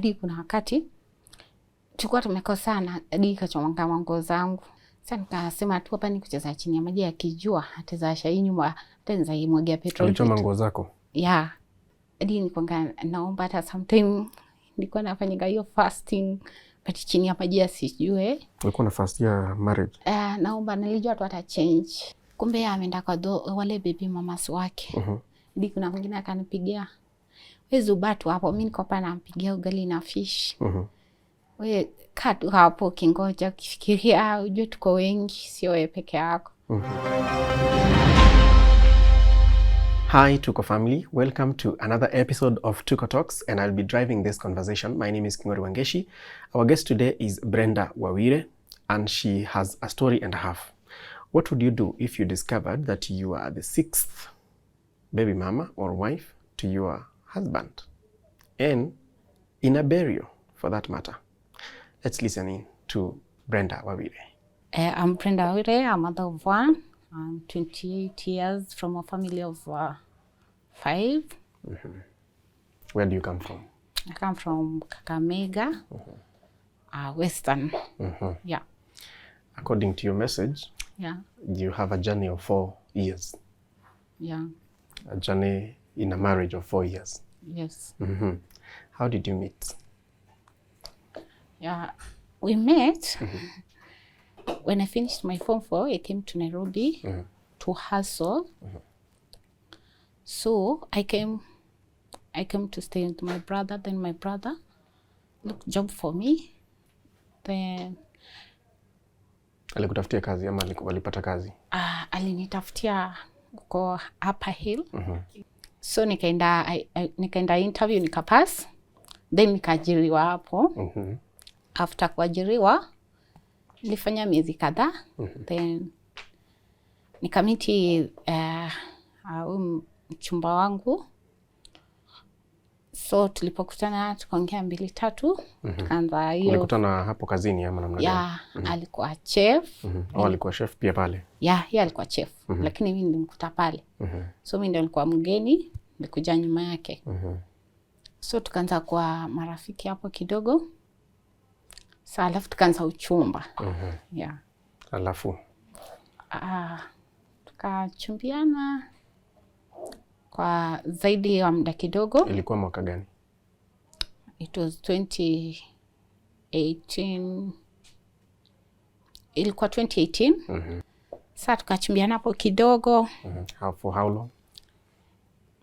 hadi kuna wakati tulikuwa tumekosana, hadi kachomanga nguo zangu. Sasa nikasema tu hapa ni kucheza chini ya maji, akijua atazasha hii nyumba, ataanza imwagia petrol. Alichoma nguo zako? Yeah. Hadi nikwanga naomba hata sometime nilikuwa nafanya hiyo fasting but chini ya maji asijue. Ulikuwa na fast ya marriage? Naomba, nilijua tu ata change. Kumbe ameenda kwa wale baby mamas wake. Hadi kuna mwingine akanipigia, wewe Zubatu hapo, mimi niko hapa nampigia ugali na fish. Wewe kaa tu hapo kingoja ukifikiria, ujue tuko wengi, sio wewe peke yako. Hi Tuko family, welcome to another episode of Tuko Talks, and I'll be driving this conversation. My name is Kingori Wangeshi. Our guest today is Brenda Wawire, and she has a story and a half. What would you do if you discovered that you are the 6th baby mama or wife to your husband, and in a burial for that matter? Let's listen in to Brenda Wawire. I'm Brenda Wawire, I'm a mother of one. I'm 28 years from a family of 5. Where do you come from? I come from Kakamega, Western. Yeah. According to your message, you have a journey of 4 years. Yeah. A journey in a marriage of 4 years. Yes. How did you meet? Yeah, we met when I finished my Form 4. I came to Nairobi to hustle. So I came to stay with my brother. Then my brother looked job for me. Then alikutafutia kazi ama walipata kazi? Alinitafutia kwa Upper Hill. So nikaenda interview nikapass. Then nikaajiriwa hapo. After kuajiriwa nilifanya miezi kadhaa. Then nikamiti mchumba wangu. So tulipokutana tukaongea 2-3. Tukaanza hiyo. Ulikutana hapo kazini ama namna gani? Alikuwa chef. Alikuwa chef pia pale? Yeye alikuwa chef. Lakini mimi nilimkuta pale. So mimi ndio nilikuwa mgeni, nilikuja nyuma yake. So tukaanza kwa marafiki hapo kidogo. Sasa alafu tukaanza uchumba. Alafu tukachumbiana kwa zaidi ya muda kidogo. Ilikuwa mwaka gani? It was 2018. Ilikuwa 2018. Sasa tukachumbiana hapo kidogo. For how long?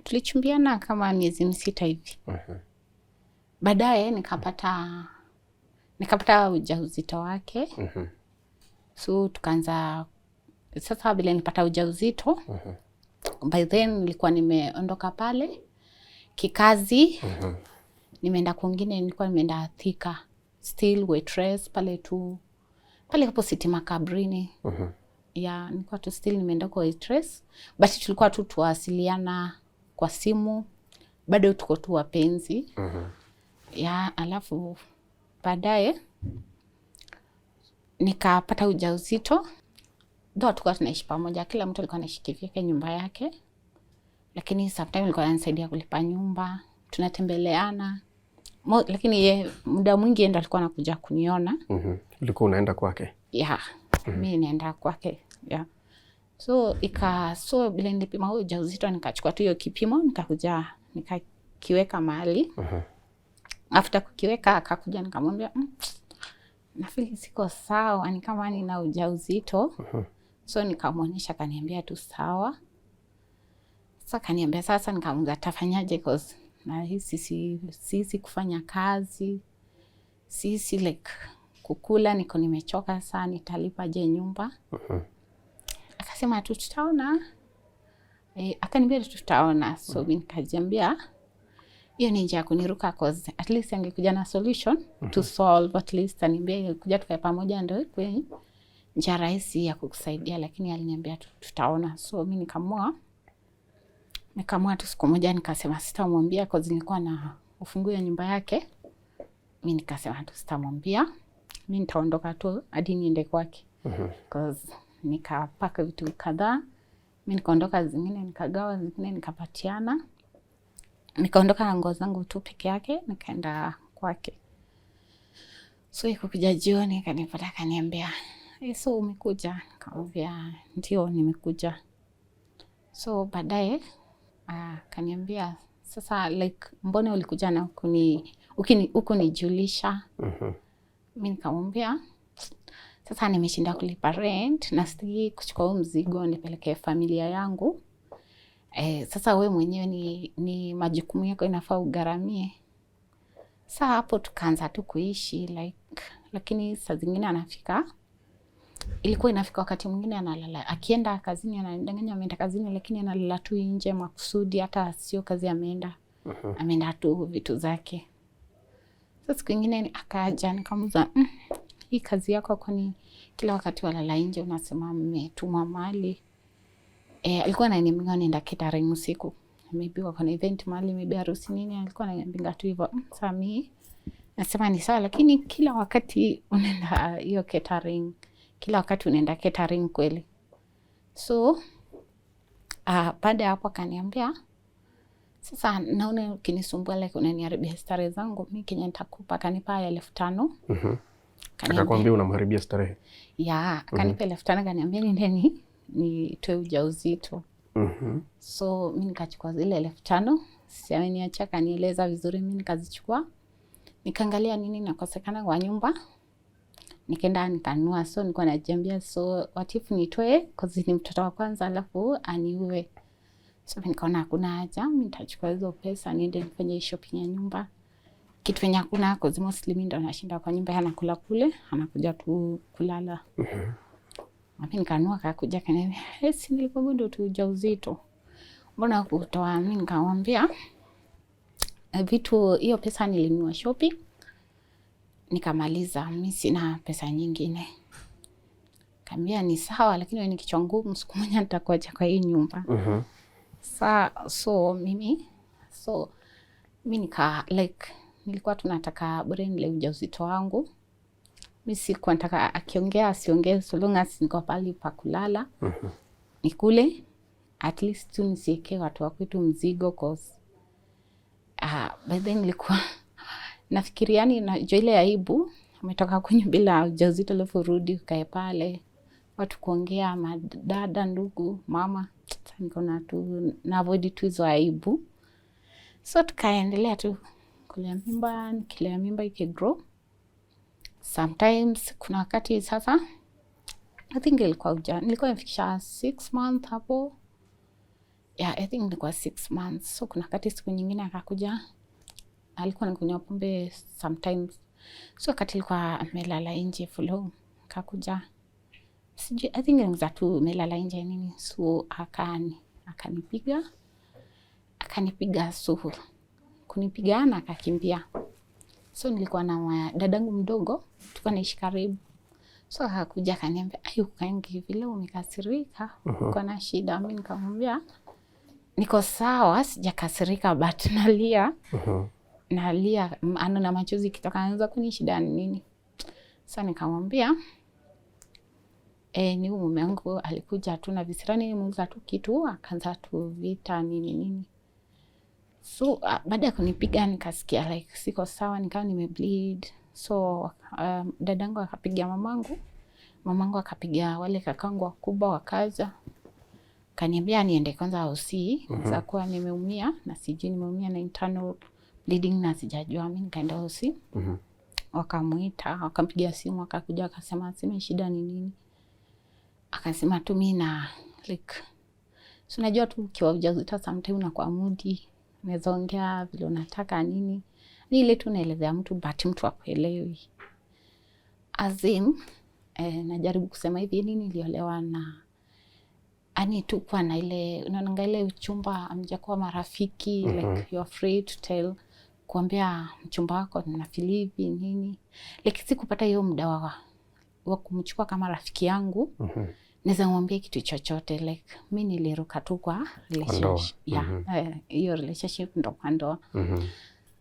Tulichumbiana kama miezi 6 hivi. Baadaye nikapata ujauzito wake. So tukaanza sasa bila nipata ujauzito. By then nilikuwa nimeondoka pale kikazi. Nimeenda kwingine, nilikuwa nimeenda Thika. Still waitress pale hapo City Makabrini. Nilikuwa tu still nimeenda kwa waitress. But tulikuwa tu tuwasiliana kwa simu. Bado tuko tu wapenzi. Alafu baadaye nikapata ujauzito. Ndio tulikuwa tunaishi pamoja, kila mtu alikuwa anaishi kivyake nyumba yake. Lakini sometimes alikuwa ananisaidia kulipa nyumba, tunatembeleana. Lakini yeye muda mwingi ndo alikuwa anakuja kuniona. Ulikuwa unaenda kwake? Mimi naenda kwake. So bila nilipima ujauzito, nikachukua tu hiyo kipimo, nikakuja nikakiweka mahali. After kukiweka akakuja nikamwambia nafili siko sawa, ni kama nina ujauzito. So nikamwonyesha, kaniambia tu sawa. Sasa kaniambia sasa, nikamuuliza tafanyaje cause na sisi kufanya kazi. Sisi like kukula nimechoka sana, nitalipa je nyumba? Akasema tu tutaona. Akaniambia tutaona. So mimi nikajiambia hiyo ni njia kuniruka cause at least angekuja na solution to solve, at least aniambia kuja tukae pamoja ndio kwenye njia rahisi ya kukusaidia, lakini aliniambia tutaona. So mimi nikamua tu siku moja nikasema sitamwambia cause nilikuwa na ufunguo ya nyumba yake. Mimi nikasema tu sitamwambia. Mimi nitaondoka tu hadi niende kwake. Cause nikapaka vitu kadhaa. Mimi nikaondoka, zingine nikagawa, zingine nikapatiana. Nikaondoka na nguo zangu tu peke yake, nikaenda kwake. So ikakuja jioni kanipata kaniambia, so umekuja? Nikamwambia ndio nimekuja. So baadaye kaniambia sasa like mbona ulikuja na ukunijulisha? Mimi nikamwambia sasa nimeshinda kulipa rent na sitaki kuchukua huu mzigo nipeleke familia yangu. Sasa we mwenyewe ni majukumu yako inafaa ugaramie. Sasa hapo tukaanza tu kuishi like, lakini saa zingine ilikuwa inafika wakati mwingine analala. Akienda kazini anadanganya ameenda kazini, lakini analala tu nje makusudi, hata sio kazi ameenda. Ameenda tu vitu zake. Sasa siku nyingine akaja nikamuuliza, hii kazi yako kwani kila wakati walala nje unasema mmetumwa mahali? Alikuwa ananiambia nenda catering usiku. Maybe wako na event mahali, maybe harusi nini, alikuwa ananiambia tu hivyo. Sasa mimi nasema ni sawa, lakini kila wakati unaenda hiyo catering, kila wakati unaenda catering kweli? So baada ya hapo akaniambia sasa naona ukinisumbua like unaniharibia starehe zangu, mimi Kenya nitakupa. Akanipa 5,000. Akakwambia unamharibia starehe? Ya, akanipa 5,000 kaniambia nendeni nitoe ujauzito. So mimi nikachukua zile 5,000, sasa ameniacha kanieleza vizuri, mimi nikazichukua. Nikaangalia nini nakosekana kwa nyumba. Nikaenda nikanunua. So nilikuwa najiambia so what if nitoe cause ni mtoto wa kwanza alafu aniue. So nikaona hakuna haja, mimi nitachukua hizo pesa niende nifanye shopping ya nyumba. Kitu yenye hakuna cause mostly mimi ndo nashinda kwa nyumba, anakula kule, anakuja tu kulala. Mimi nikanunua, akakuja kaniambia, si nilikuwa ndo tu ujauzito, mbona kutoa? Mimi nikamwambia vitu hiyo pesa nilinunua shopping nikamaliza, mimi sina pesa nyingine. Kaambia ni sawa, lakini wewe ni kichwa ngumu, siku moja nitakuacha kwa hii nyumba. So mimi nilikuwa tunataka bure nile ujauzito wangu. Mimi sikuwa nataka akiongea asiongee, so long as niko pale pa kulala. Nikule at least tu nisieke watu wa kwetu mzigo cause by then nilikuwa nafikiri yani najua ile aibu umetoka kwenye bila ujauzito alafu rudi ukae pale watu kuongea, madada, ndugu, mama. Nikaona tu na avoid tu hizo aibu. So tukaendelea tu kulea mimba ikigrow. Sometimes kuna wakati sasa I think nilikuwa nifikisha 6 months hapo. Yeah, I think nilikuwa 6 months. So kuna wakati siku nyingine akakuja, alikuwa anakunywa pombe sometimes. So wakati alikuwa amelala nje fulong, akakuja. Sijui, I think nilikuwa tu amelala nje nini. So akanipiga so kunipigana akakimbia. So nilikuwa na dadangu mdogo, tulikuwa naishi karibu. So akakuja akaniambia, ukaangi vile umekasirika, uko na shida? Mimi nikamwambia niko sawa, sijakasirika but nalia. Nalia na machozi kitoka, anaanza kuni shida nini. Sasa nikamwambia ni mume wangu alikuja tu na visirani, nimuuliza tu kitu, akaanza tu vita nini. So baada ya kunipiga nikasikia like siko sawa, nikawa nimebleed. So dadangu akapigia mamangu akapigia wale kakangu wakubwa wakaja. Kaniambia niende kwanza hosi, za kuwa nimeumia na sijui nimeumia na internal bleeding na sijajua. Mimi nikaenda hosi. Wakamuita, wakampigia simu, akakuja akasema sema shida ni nini. Akasema tu mimi na like so unajua tu ukiwa ujauzito sometimes unakuwa moody, unaweza ongea vile unataka nini. Ni ile tu naelezea mtu but mtu akuelewi. Azim najaribu kusema hivi nini niliolewa na ani tu kwa na ile unaona ile uchumba amjakuwa marafiki. Like you're afraid to tell, kuambia mchumba wako na filipi nini. Like sikupata hiyo muda wa kumchukua kama rafiki yangu. Naweza mwambia kitu chochote. Like mimi niliruka tu kwa relationship. Hiyo relationship ndo kwa ndoa.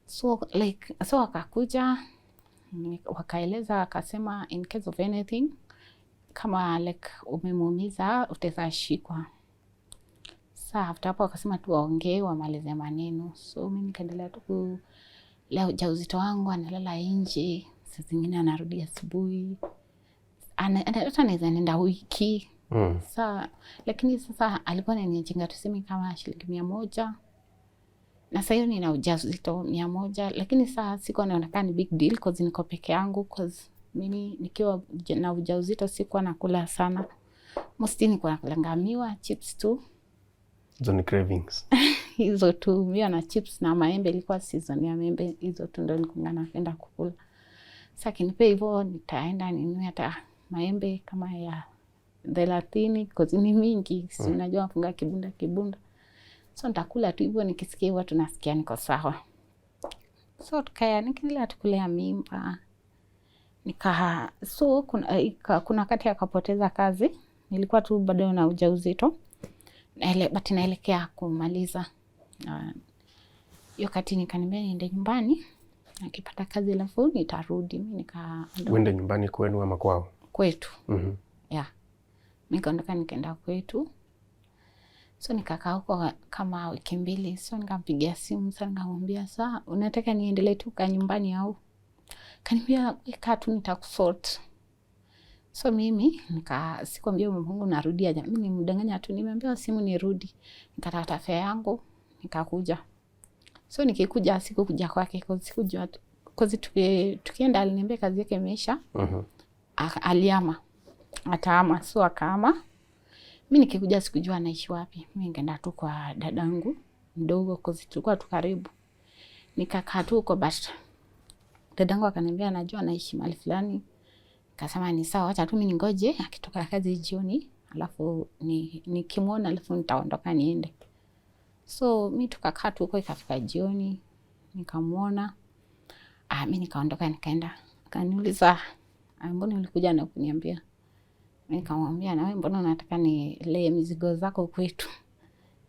So wakakuja wakaeleza, akasema in case of anything kama like umemuumiza utaweza shikwa. Sasa after hapo akasema tu waongee wamalize maneno. So mimi nikaendelea tu leo ujauzito wangu analala nje, saa zingine anarudi asubuhi. Hata naweza nenda wiki. Lakini sasa alikuwa ananijenga tuseme kama shilingi 100. Na sasa hiyo nina ujauzito 100, lakini sasa sikuwa naona ni big deal cause niko peke yangu, cause mimi nikiwa na ujauzito sikuwa nakula sana. Mostly nilikuwa nakula miwa, chips tu. Hizo ni cravings. Hizo tu, miwa na chips na maembe, ilikuwa season ya maembe, hizo tu ndio nilikuwa napenda kukula. Sasa kinipe hivyo nitaenda ninunue hata maembe kama ya 30 cause ni mingi, si unajua funga kibunda. So nitakula tu hivyo, nikisikia hivyo tunasikia niko sawa. So nikiendelea tukulea mimba. So kuna wakati akapoteza kazi. Nilikuwa tu bado na ujauzito. But naelekea kumaliza. Hiyo wakati nikaniambia niende nyumbani. Nikipata kazi alafu nitarudi. Uende nyumbani kwenu ama kwao? Kwetu. Yeah. Nikaondoka nikaenda kwetu. So nikakaa huko kama wiki 2. So nikampigia simu, sasa nikamwambia sasa unataka niendelee tu kwa nyumbani au? Kaniambia kaa tu nitakusort. So mimi sikwambia Mungu narudi aje. Mimi nimdanganya tu, nimeambia simu nirudi. Nikatafuta fare yangu, nikakuja. So nikikuja sikukuja kwake cause sikujua cause tukienda aliniambia kazi yake imeisha. Aliama. Ataama, so akaama. Mimi nikikuja sikujua anaishi wapi. Mimi nikaenda tu kwa dadangu mdogo cause tulikuwa tu karibu. Nikakaa tu huko but dadangu akaniambia anajua anaishi mahali fulani. Nikasema ni sawa, acha tu mimi ningoje akitoka kazi jioni, alafu nikimwona alafu nitaondoka niende. So mimi tukakaa tu huko, ikafika jioni, nikamwona. Mimi nikaondoka nikaenda. Akaniuliza, mbona ulikuja na kuniambia? Mimi nikamwambia na wewe mbona unataka nilee mizigo zako kwetu?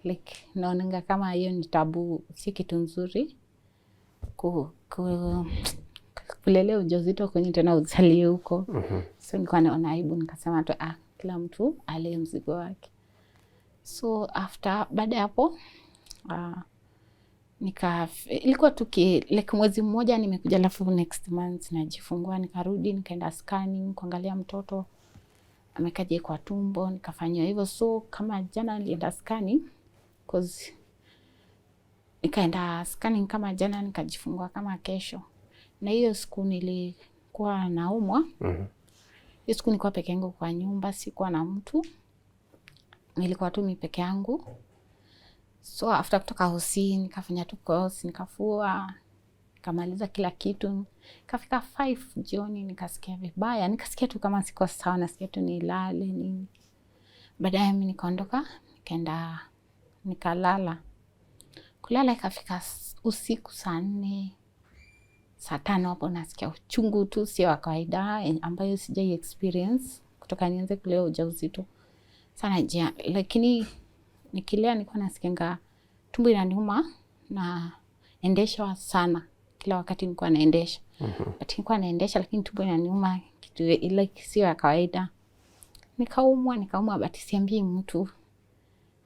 Like naona kama hiyo ni tabu, si kitu nzuri. Kulelea ujauzito kwenye tena uzalie huko. So nilikuwa naona aibu, nikasema tu kila mtu alee mzigo wake. So baada hapo ilikuwa like mwezi mmoja nimekuja, alafu next month najifungua, nikarudi nikaenda scanning kuangalia mtoto amekaje kwa tumbo, nikafanywa hivyo. So kama jana nilienda scanning cause nikaenda scanning kama jana, nikajifungua kama kesho. Na hiyo siku nilikuwa naumwa. Hiyo siku nilikuwa peke yangu kwa nyumba, sikuwa na mtu. Nilikuwa tu mimi peke yangu. So after kutoka hosi nikafanya tu course, nikafua, nikamaliza kila kitu. Kafika 5 jioni nikasikia vibaya, nikasikia tu kama siko sawa, nasikia tu nilale nini. Baadaye mimi nikaondoka, nikaenda nikalala. Kulala ikafika usiku saa 4, saa 5 hapo nasikia uchungu tu sio wa kawaida ambayo sijai experience kutoka nianze kulea ujauzito. Sana lakini nikilea nilikuwa nasikia tumbo inaniuma na endesha sana. Kila wakati nilikuwa naendesha. But nilikuwa naendesha lakini tumbo inaniuma kitu ile sio ya kawaida. Nikaumwa but siambii mtu.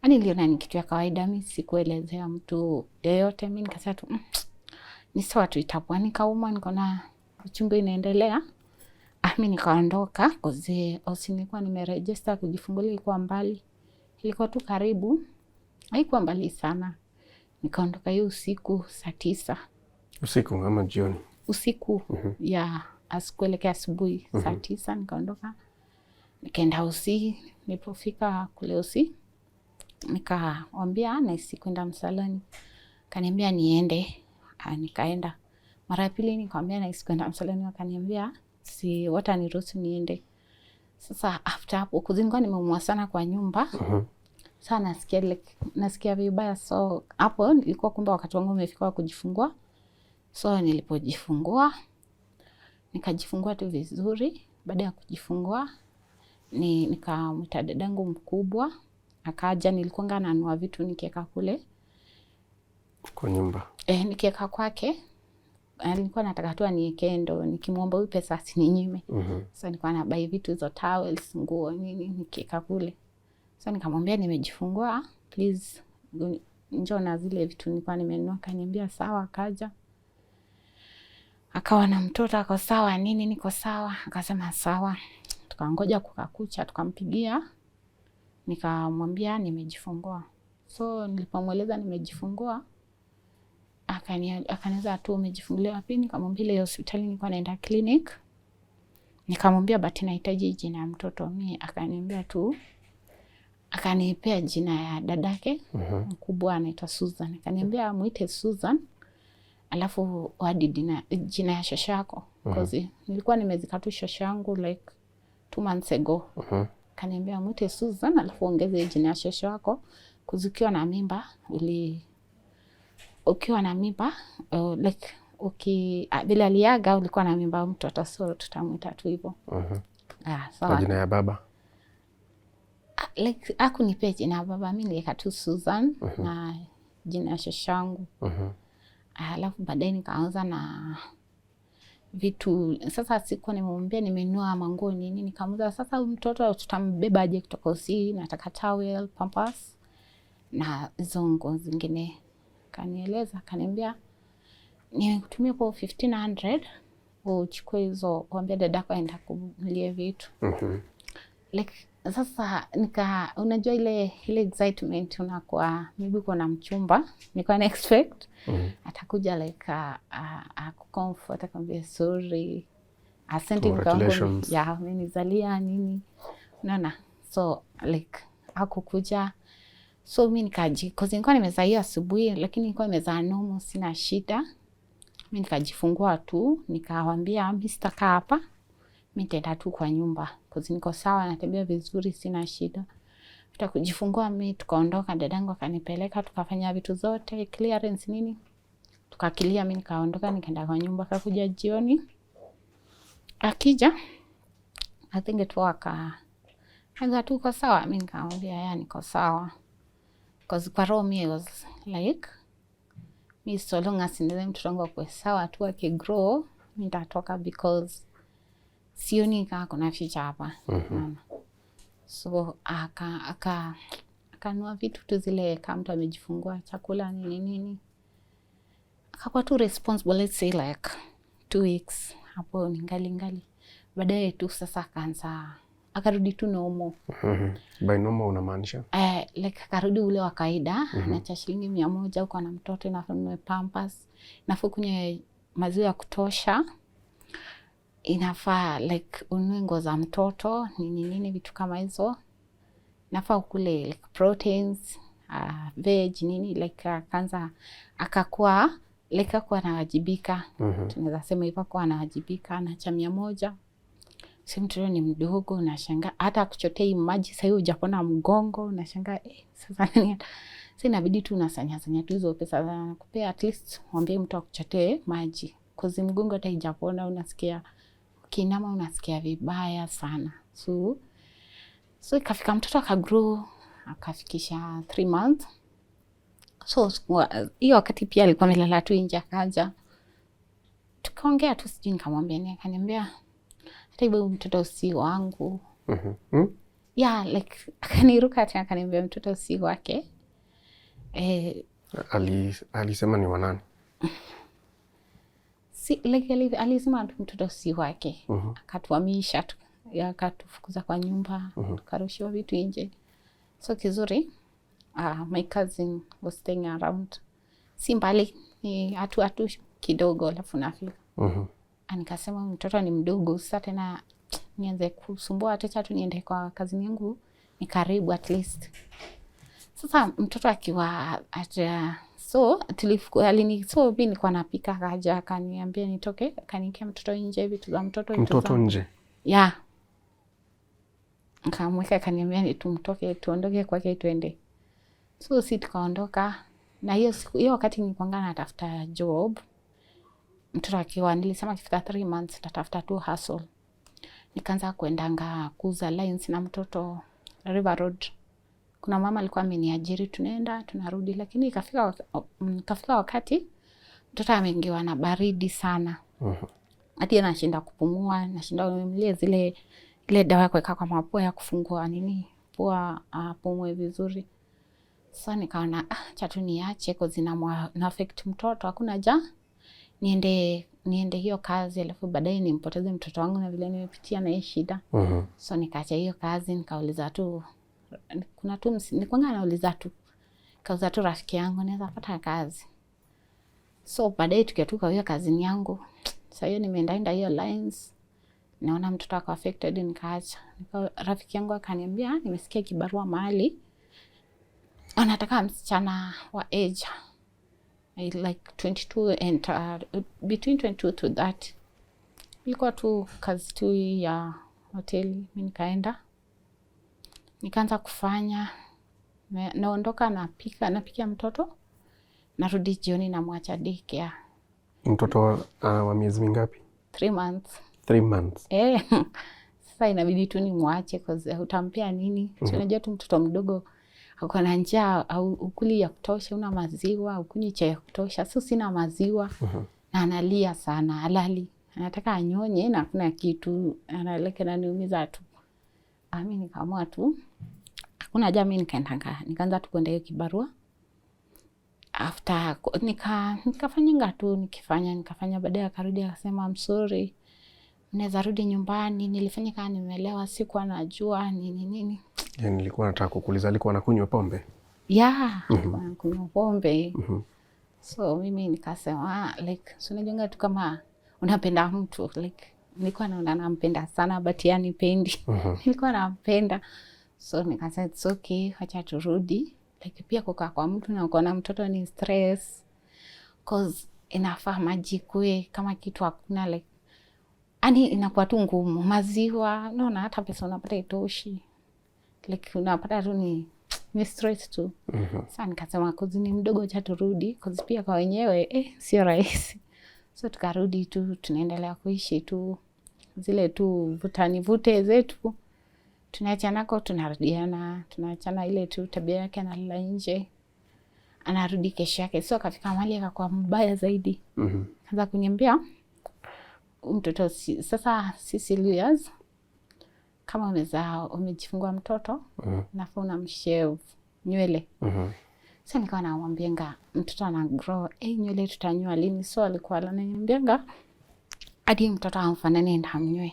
Niliona ni kitu ya kawaida, mimi sikuelezea mtu yeyote. Mimi nikasema tu ni sawa tu itakuwa. Nikaumwa, nikaona uchungu inaendelea. Mimi nikaondoka cause nilikuwa nimeregister kujifungulia, ilikuwa mbali. Ilikuwa tu karibu. Haikuwa mbali sana. Nikaondoka hiyo usiku saa 9. Usiku ama jioni? Usiku. Ya asikuelekea asubuhi saa 9 nikaondoka. Nikaenda hosi, nilipofika kule hosi nikamwambia nahisi kwenda msalani. Kaniambia niende. Nikaenda. Mara ya pili nikamwambia nahisi kwenda msalani, akaniambia si wataniruhusu niende. Sasa after hapo kuzingua nimeumwa sana kwa nyumba. Sana nasikia vibaya. So hapo nilikuwa kumbe wakati wangu umefika wa kujifungua. So nilipojifungua nikajifungua tu vizuri. Baada ya kujifungua nikamwita dadangu mkubwa akaja. Nilikuwa nanunua vitu nikiweka kule kwa nyumba. Nikiweka kwake. Nilikuwa nataka tu aniwekee ndo nikimwomba huyu pesa asininyime. So nilikuwa nabai vitu hizo towels, nguo nini nikiweka kule. So nikamwambia nimejifungua, please njoo na zile vitu nilikuwa nimenunua. Kaniambia sawa, akaja. akawa na mtoto, ako sawa nini, niko sawa. Akasema sawa. Tukangoja kukakucha, tukampigia, nikamwambia nimejifungua. So nilipomweleza nimejifungua, akaniuliza tu umejifungulia wapi? Nikamwambia ile hospitali nilikuwa naenda clinic. Nikamwambia but nahitaji jina ya mtoto. Mimi akaniambia tu, akanipea jina ya dadake mkubwa anaitwa Susan. Akaniambia muite Susan, alafu wadi jina ya shosho yako. Because nilikuwa nimezika tu shosho yangu like 2 months ago. Akaniambia muite Susan, alafu ongeze jina ya shosho yako. Kuzikiwa na mimba, ukiwa na mimba, like bila aliaga ulikuwa na mimba mtoto, so tutamuita tu hivyo. Sawa. Jina ya baba? Like hakunipea jina ya baba, mimi niliweka tu Susan na jina ya shoshangu. Alafu baadaye nikaanza na vitu. Sasa siku nimemwambia nimenunua manguo nini, nikamuuliza sasa mtoto tutambeba aje kutoka usi, nataka towel, pampers na hizo nguo zingine. Kanieleza, kaniambia nikutumie kwa 1500 uchukue hizo, uambie dadako aenda kununulia vitu. Like sasa unajua ile excitement unakuwa maybe uko na mchumba, nilikuwa na expect atakuja like comfort, akamwambia sorry, asante mkangu ya umenizalia nini, unaona. So like hakukuja. So mimi cause nilikuwa nimezaa hiyo asubuhi, lakini nilikuwa nimezaa normal, sina shida. Mimi nikajifungua tu, nikawaambia mimi sitakaa hapa, mimi nitaenda tu kwa nyumba cause niko sawa, natembea vizuri, sina shida. Hata kujifungua mimi tukaondoka, dadangu akanipeleka, tukafanya vitu zote, clearance nini. Tukakilia, mimi nikaondoka, nikaenda kwa nyumba. Akakuja jioni. Akija, I think it anga tu uko sawa, mimi nikamwambia ya niko sawa. Cause kwa roho mimi was like, mimi so long as mtoto wangu kwa sawa tu akigrow, mimi nitatoka because sioni kama kuna future hapa. So akanua vitu tu zile kama mtu amejifungua, chakula nini. Akakuwa tu responsible, let's say like 2 weeks hapo ningali. Baadaye tu sasa akarudi tu normal. By normal unamaanisha? Like akarudi ule wa kawaida, na cha shilingi 100 uko na mtoto, inafaa pampers, inafaa kunywe maziwa ya kutosha, inafaa like ununue nguo za mtoto nini vitu kama hizo, inafaa ukule like proteins, veg nini, like akakuwa like akakuwa anawajibika. Tunaweza sema hivyo, kwa anawajibika na cha 100. Si mtoto ni mdogo, unashangaa hata kuchotei maji sasa hiyo hujapona mgongo, unashangaa sasa nini. Sasa inabidi tu unasanya tu hizo pesa za kupea, at least mwambie mtu akuchotee maji, cause mgongo hata hujapona, unasikia kinama, unasikia vibaya sana. So ikafika mtoto akagrow, akafikisha 3 months. So hiyo wakati pia alikuwa amelala tu nje, akaja tukaongea tu, sijui nikamwambia nini, akaniambia hata hivyo mtoto si wangu. Yeah, like akaniruka tena akaniambia mtoto si wake. Alisema ni wanani? Si like alisema mtoto si wake. Akatuhamisha, akatufukuza kwa nyumba, tukarushiwa vitu nje. So kizuri, my cousin was staying around. Si mbali, ni atu kidogo, alafu nafika. Nikasema mtoto ni mdogo, sasa tena nianze kusumbua, acha tu niende kwa cousin yangu, ni karibu at least. Sasa mtoto akiwa so so mimi nilikuwa napika, akaja akaniambia nitoke, akanikia mtoto nje, vitu za mtoto nje. Yeah. Nikamweka, akaniambia ni tumtoke, tuondoke kwake tuende. So si tukaondoka, na hiyo wakati nilikuwa natafuta job. Mtoto akiwa nilisema kifika 3 months nitatafuta tu hustle. Nikaanza kuendanga kuuza lines na mtoto River Road. Kuna mama alikuwa ameniajiri, tunaenda tunarudi, lakini ikafika wakati mtoto ameingiwa na baridi sana. Hadi anashinda kupumua, nashinda kumlia ile dawa ya kuweka kwa mapua ya kufungua pua apumue vizuri. Sasa nikaona acha tu niache, cause na affect mtoto, hakuna niende niende hiyo kazi alafu baadaye nimpoteze mtoto wangu na vile nimepitia na hii shida. So nikaacha hiyo kazi, nikauliza tu, kuna tu nikwanga nauliza tu, kauza tu rafiki yangu naweza pata kazi. So baadaye tukatoka hiyo kazi yangu. Sasa hiyo nimeenda hiyo lines, naona mtoto ako affected, nikaacha. Rafiki yangu akaniambia nimesikia kibarua mahali anataka msichana wa age like 22 and between 22 to 30. Ilikuwa tu kazi tu ya hoteli. Mimi nikaenda, nikaanza kufanya, naondoka napikia mtoto, narudi jioni namwacha daycare. Mtoto wa miezi mingapi? 3 months. 3 months. Sasa inabidi tu nimwache cause utampea nini? So unajua tu mtoto mdogo ako na njaa, au ukuli ya kutosha, una maziwa, ukunywi chai ya kutosha. So sina maziwa. Na analia sana, halali. Anataka anyonye na hakuna kitu, analeka na niumiza tu. Mimi nikaamua tu hakuna haja, mimi nikaanza tu kwenda hiyo kibarua. After nikafanya tu nikifanya baadaye akarudi akasema I'm sorry, naweza rudi nyumbani, nilifanya kama nimeelewa, sikuwa najua nini. Yani nilikuwa nataka kukuuliza alikuwa anakunywa pombe? Alikuwa anakunywa pombe. So mimi nikasema like so unajua tu kama unapenda mtu, like nilikuwa naona nampenda sana but yani pendi. Nilikuwa nampenda. So nikasema it's okay, acha turudi. Like pia kukaa kwa mtu na uko na mtoto ni stress. Cause inafaa maji kwe kama kitu hakuna, like ani inakuwa tu ngumu. Maziwa naona hata pesa unapata itoshi. Like unapata tu ni stress tu. Sasa nikasema cause ni mdogo, acha turudi cause pia kwa wenyewe sio rahisi. So tukarudi tu, tunaendelea kuishi tu zile tu vute zetu. Tunaachanako, tunarudiana, tunaachana ile tu tabia yake, analala nje. Anarudi kesho yake. So akafika mahali akakuwa mbaya zaidi. Kaanza kuniambia mtoto sasa sisi Luas kama umejifungua mtoto nafaa unamshave nywele. Sasa nikawa namwambianga mtoto ana grow, nywele tutanyoa lini? So alikuwa ananiambianga hadi mtoto amfanane ndio amnyoe.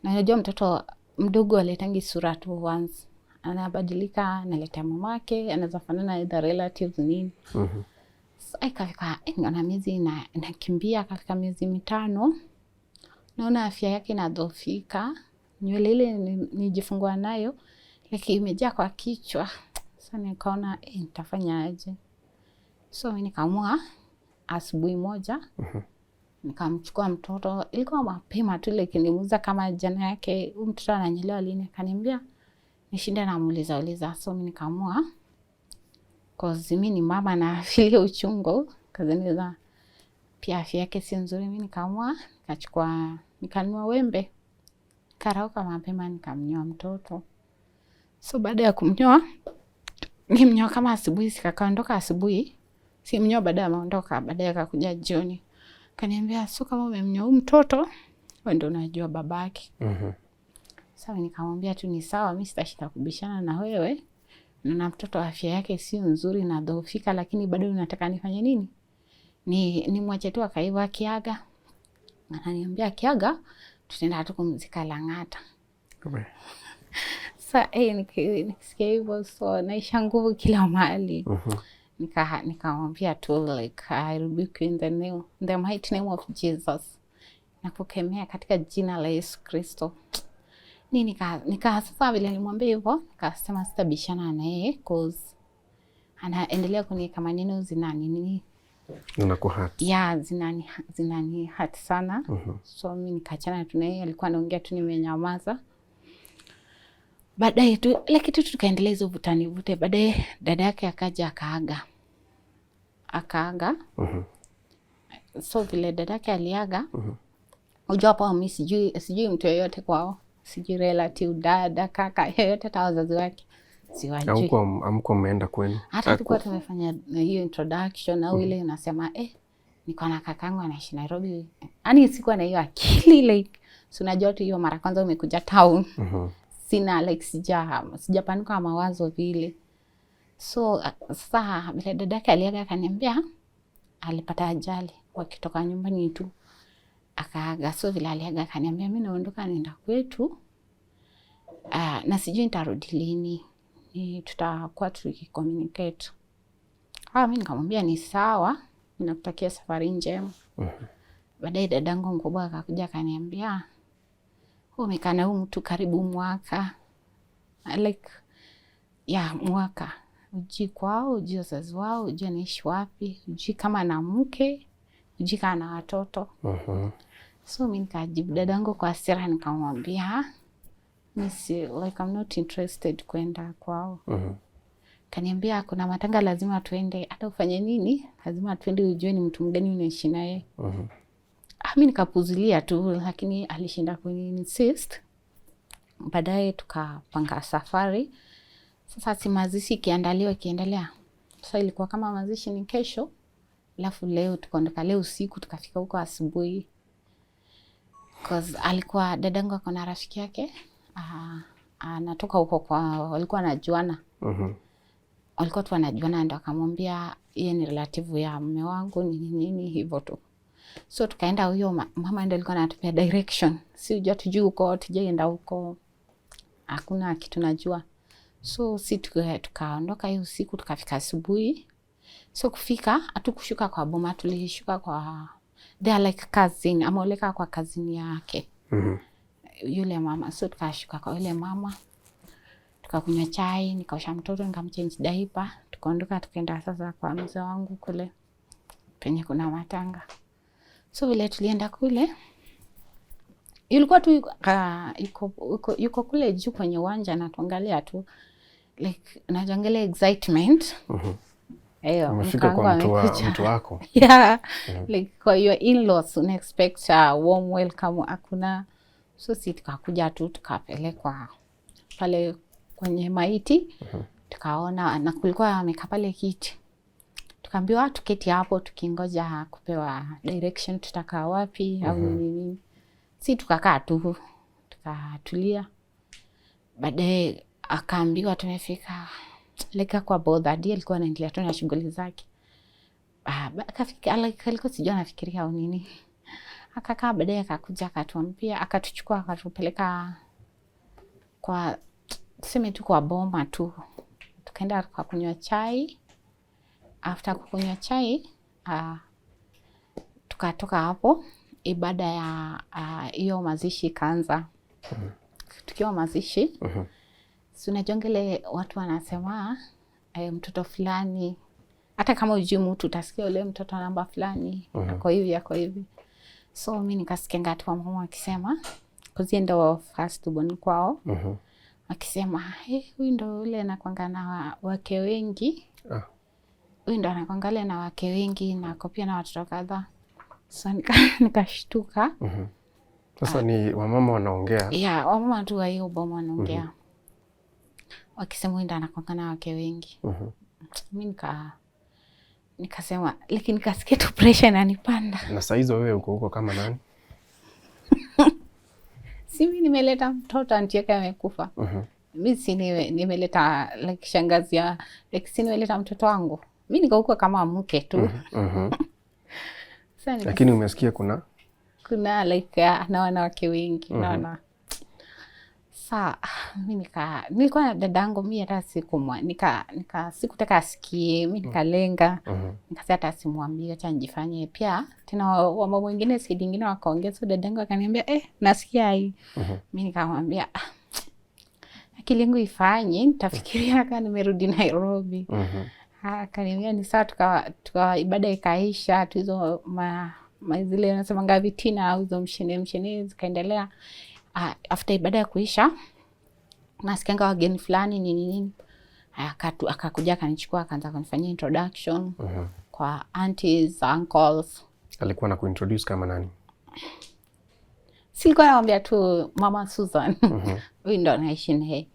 Na unajua mtoto mdogo aletangi sura tu once, anabadilika, analeta mamake, anaweza fanana na the relatives nini. So ikafika na miezi inakimbia, akafika miezi 5, naona afya yake inadhoofika, nywele ile nijifungua nayo like imejaa kwa kichwa. Sasa nikaona nitafanya aje. So mimi nikaamua asubuhi moja nikamchukua mtoto, ilikuwa mapema tu ile kinimuuliza kama jana yake mtoto ananyelewa lini, akaniambia nishinde namuuliza. So mimi nikaamua cause mimi ni mama na feel uchungu, kazaniza pia afya yake si nzuri. Mimi nikaamua nikanunua wembe, karauka mapema nikamnyoa mtoto. So baada ya kumnyoa, nimnyoa kama asubuhi, sikaondoka asubuhi, simnyoa baada ya maondoka, baadaye akakuja jioni. Kaniambia so kama umemnyoa mtoto wewe ndio unajua babake. Sasa nikamwambia tu ni sawa, mimi sitashika kubishana na wewe. Na mtoto afya yake sio nzuri na dhofika, lakini bado unataka nifanye nini? Ni mwache tu akaiva kiaga. Ananiambia kiaga tutaenda tu kumzika Lang'ata. Sasa nikisikia hivyo so naisha nguvu kila mahali. Nikamwambia tu like I rebuke in the mighty name of Jesus. Nakukemea katika jina la Yesu Kristo. Sasa vile nilimwambia hivyo, nikasema sitabishana na yeye cause anaendelea kuniweka maneno zinani unakuhati. Zinani hati sana. So mimi nikaachana tu naye, alikuwa anaongea tu nimenyamaza. Baadaye tu ile kitu tukaendelea hizo vute. Baadaye dada yake akaja akaaga. So vile dada yake aliaga, unajua hapo mimi sijui mtu yeyote kwao. Sijui relative, dada, kaka, yote hata wazazi wake siwajui. Amko mmeenda kwenu? Hata tulikuwa tumefanya hiyo introduction au ile unasema niko na kakangu anaishi Nairobi. Yaani sikuwa na hiyo akili like so unajua tu hiyo mara kwanza umekuja town. Sina like sijapanuka mawazo vile. So sasa bila dadake aliaga akaniambia alipata ajali. wakitoka nyumbani tu akaaga. So vile aliaga akaniambia mimi naondoka naenda kwetu. Na sijui nitarudi lini. Tutakuwa tukicommunicate. Mimi nikamwambia ni sawa, ninakutakia safari njema. Baadaye dadangu mkubwa akakuja akaniambia, umekaa na huyu mtu karibu mwaka. Like mwaka. Hujui kwao, hujui wazazi wao, hujui anaishi wapi, hujui kama ana mke, hujui kama ana watoto. So mimi nikajibu dadangu kwa hasira nikamwambia, I'm not interested kwenda kwao. Kaniambia kuna matanga lazima tuende, hata ufanye nini, lazima tuende ujue ni mtu mgani unaishi naye. Mimi nikapuzilia tu, lakini alishinda kuniinsist. Baadaye tukapanga safari. Sasa si mazishi ikiendelea. Sasa ilikuwa kama mazishi ni kesho, alafu leo tukaondoka leo usiku tukafika huko asubuhi. Cause alikuwa dadangu ako na rafiki yake. Anatoka huko kwa walikuwa wanajuana. Walikuwa tu wanajuana, ndio akamwambia yeye ni relative ya mume wangu nini hivyo tu. So tukaenda, huyo mama ndio alikuwa anatupea direction. Si unajua tujui huko, tujaenda huko. Hakuna kitu najua. So si tukaondoka hiyo usiku tukafika asubuhi. So kufika hatukushuka kwa boma, tulishuka kwa they are like cousin, ameoleka kwa cousin yake. Yule mama. So tukashuka kwa yule mama. Tukakunywa chai, nikaosha mtoto, nikamchange diaper. Tukaondoka tukaenda sasa kwa mzee wangu kule penye kuna matanga. So vile tulienda kule, ilikuwa tu yuko kule juu kwenye uwanja na tuangalia tu, like najangalia excitement. Umefika kwa mtu wako. Like kwa your in-laws una expect a warm welcome, hakuna. So si tukakuja tu tukapelekwa pale kwenye maiti. Tukaona na kulikuwa amekaa pale kiti. Tukaambiwa tuketi hapo tukingoja kupewa direction tutakaa wapi au nini. Si tukakaa tu, tukatulia. Baadaye akaambiwa tumefika like kwa bodadi, alikuwa anaendelea tu na shughuli zake. Akafika alikuwa sijui anafikiria au nini. Akakaa, baadaye akakuja akatuambia, akatuchukua akatupeleka kwa tuseme tu kwa boma tu. Tukaenda kunywa chai. After kukunywa chai, tukatoka hapo, ibada ya hiyo mazishi ikaanza. Tukiwa mazishi, si unajongele watu wanasema mtoto fulani, hata kama hujui mtu utasikia ule mtoto namba fulani, ako hivi. So mimi nikasikia ngati wa mama akisema, kuzi ndo first born kwao. Akisema, huyu ndo ule anakuanga na wake wengi. Huyu ndo anakuangalia na wake wengi na kopia na watoto kadhaa. So nikashtuka. Sasa ni wamama wanaongea. Wamama tu wa hiyo boma wanaongea. Wakisema huyu ndo anakuanga na wake wengi. Mimi nikasema, lakini nikasikia tu pressure inanipanda. Na saa hizo wewe uko huko kama nani? Si mimi nimeleta mtoto, anti yake amekufa. Mimi si nimeleta like shangazi ya like si nimeleta mtoto wangu. Mimi niko huko kama mke tu. Lakini umesikia kuna like na wanawake wengi naona. Saa mimi nilikuwa na dadangu, mimi hata sikutaka asikie, mimi nikalenga. Nikasema hata simwambie, acha nijifanye. Pia tena wamama wengine si dingine wakaongea, so dadangu akaniambia nasikia hii. Mimi nikamwambia akili yangu ifanye, nitafikiria kama nimerudi Nairobi. Akaniambia ni sawa. Tuka ibada ikaisha, hizo zile nasema ngapi tina au hizo mshene zikaendelea. After ibada ya kuisha, nasikianga wageni fulani nini. Akakuja akanichukua akaanza kunifanyia introduction kwa aunties, uncles. Alikuwa na kuintroduce kama nani? Silikuwa naambia tu Mama Susan. Huyu ndo anaishi naye.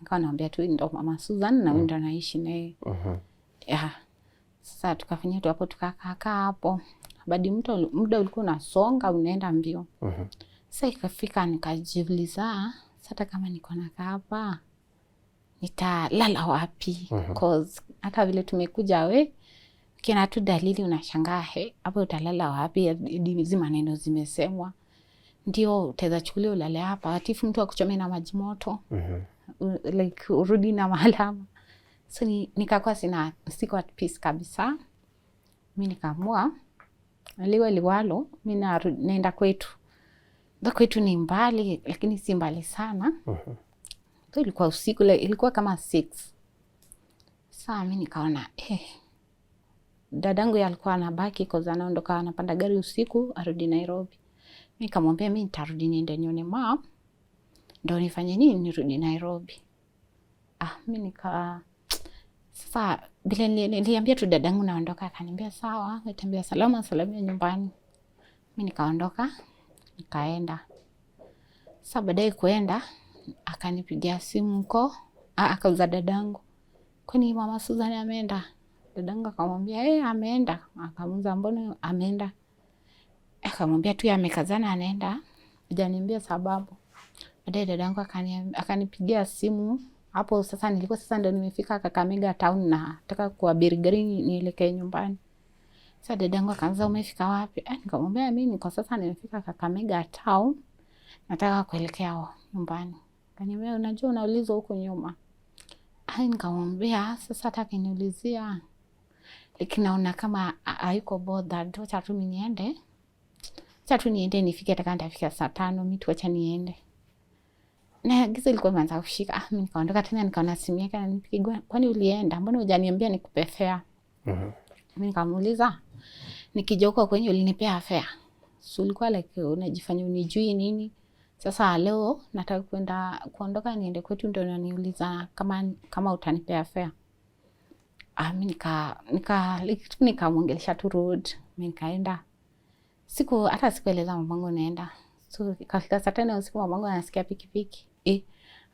Nikawa naambia tu ndo Mama Susan na huyu ndo anaishi naye. Sasa tukafanya tu hapo, tukakaa hapo. Baada muda ulikuwa unasonga unaenda mbio. Sasa ikafika nikajiuliza, sasa kama niko nakaa hapa nitalala wapi? Cause hata vile tumekuja Ukiona tu dalili unashangaa hapo utalala wapi? Hizi maneno zimesemwa. Ndio utaweza chukulia ulale hapa. Atifu mtu akuchome na maji moto. Like urudi na malama. So nikakuwa siko at peace kabisa. Mimi nikaamua liwalo mimi naenda kwetu. Kwetu ni mbali lakini si mbali sana. So ilikuwa usiku, ilikuwa kama 6. Sasa mimi nikaona dadangu alikuwa anabaki kwa sababu anaondoka anapanda gari usiku arudi Nairobi. Mimi nikamwambia mimi nitarudi niende nione mama. Ndio nifanye nini nirudi Nairobi. Mimi sasa bila niliambia tu dadangu naondoka, akaniambia sawa, nitembea salama nyumbani. Mimi nikaondoka nikaenda. Sasa baadaye kuenda akanipigia simu huko, akauza dadangu. Kwani mama Susan ameenda? Dadangu akamwambia ameenda. Akamuuliza mbona ameenda? Akamwambia tu amekazana anaenda. Hajaniambia sababu. Baadaye dadangu akanipigia simu. Hapo sasa nilikuwa ndio nimefika Kakamega town na nataka kuabiri gari nielekee nyumbani. Sasa dadangu akaanza umefika wapi? Nikamwambia mimi niko sasa nimefika Kakamega town. Nataka kuelekea nyumbani. Akaniambia unajua unaulizwa huko nyuma. Nikamwambia sasa nataka niulizia. Lakini naona kama haiko bothered. Acha tu niende. Acha tu niende nifike nitafika saa 5 mimi tuacha niende. Na giza ilikuwa imeanza kushika. Mimi nikaondoka tena nikaona simu yake ananipigia. Kwani ulienda? Mbona hujaniambia nikupe fare? Mimi nikamuuliza. Nikija huko kwenye ulinipea fare. So ulikuwa like unajifanya unijui nini? Sasa leo nataka kuondoka niende kwetu ndio unaniuliza kama utanipea fare. Mimi nikamwongelesha tu road. Mimi nikaenda. Hata sikueleza mamangu naenda. So ikafika saa 5 usiku mamangu anasikia pikipiki.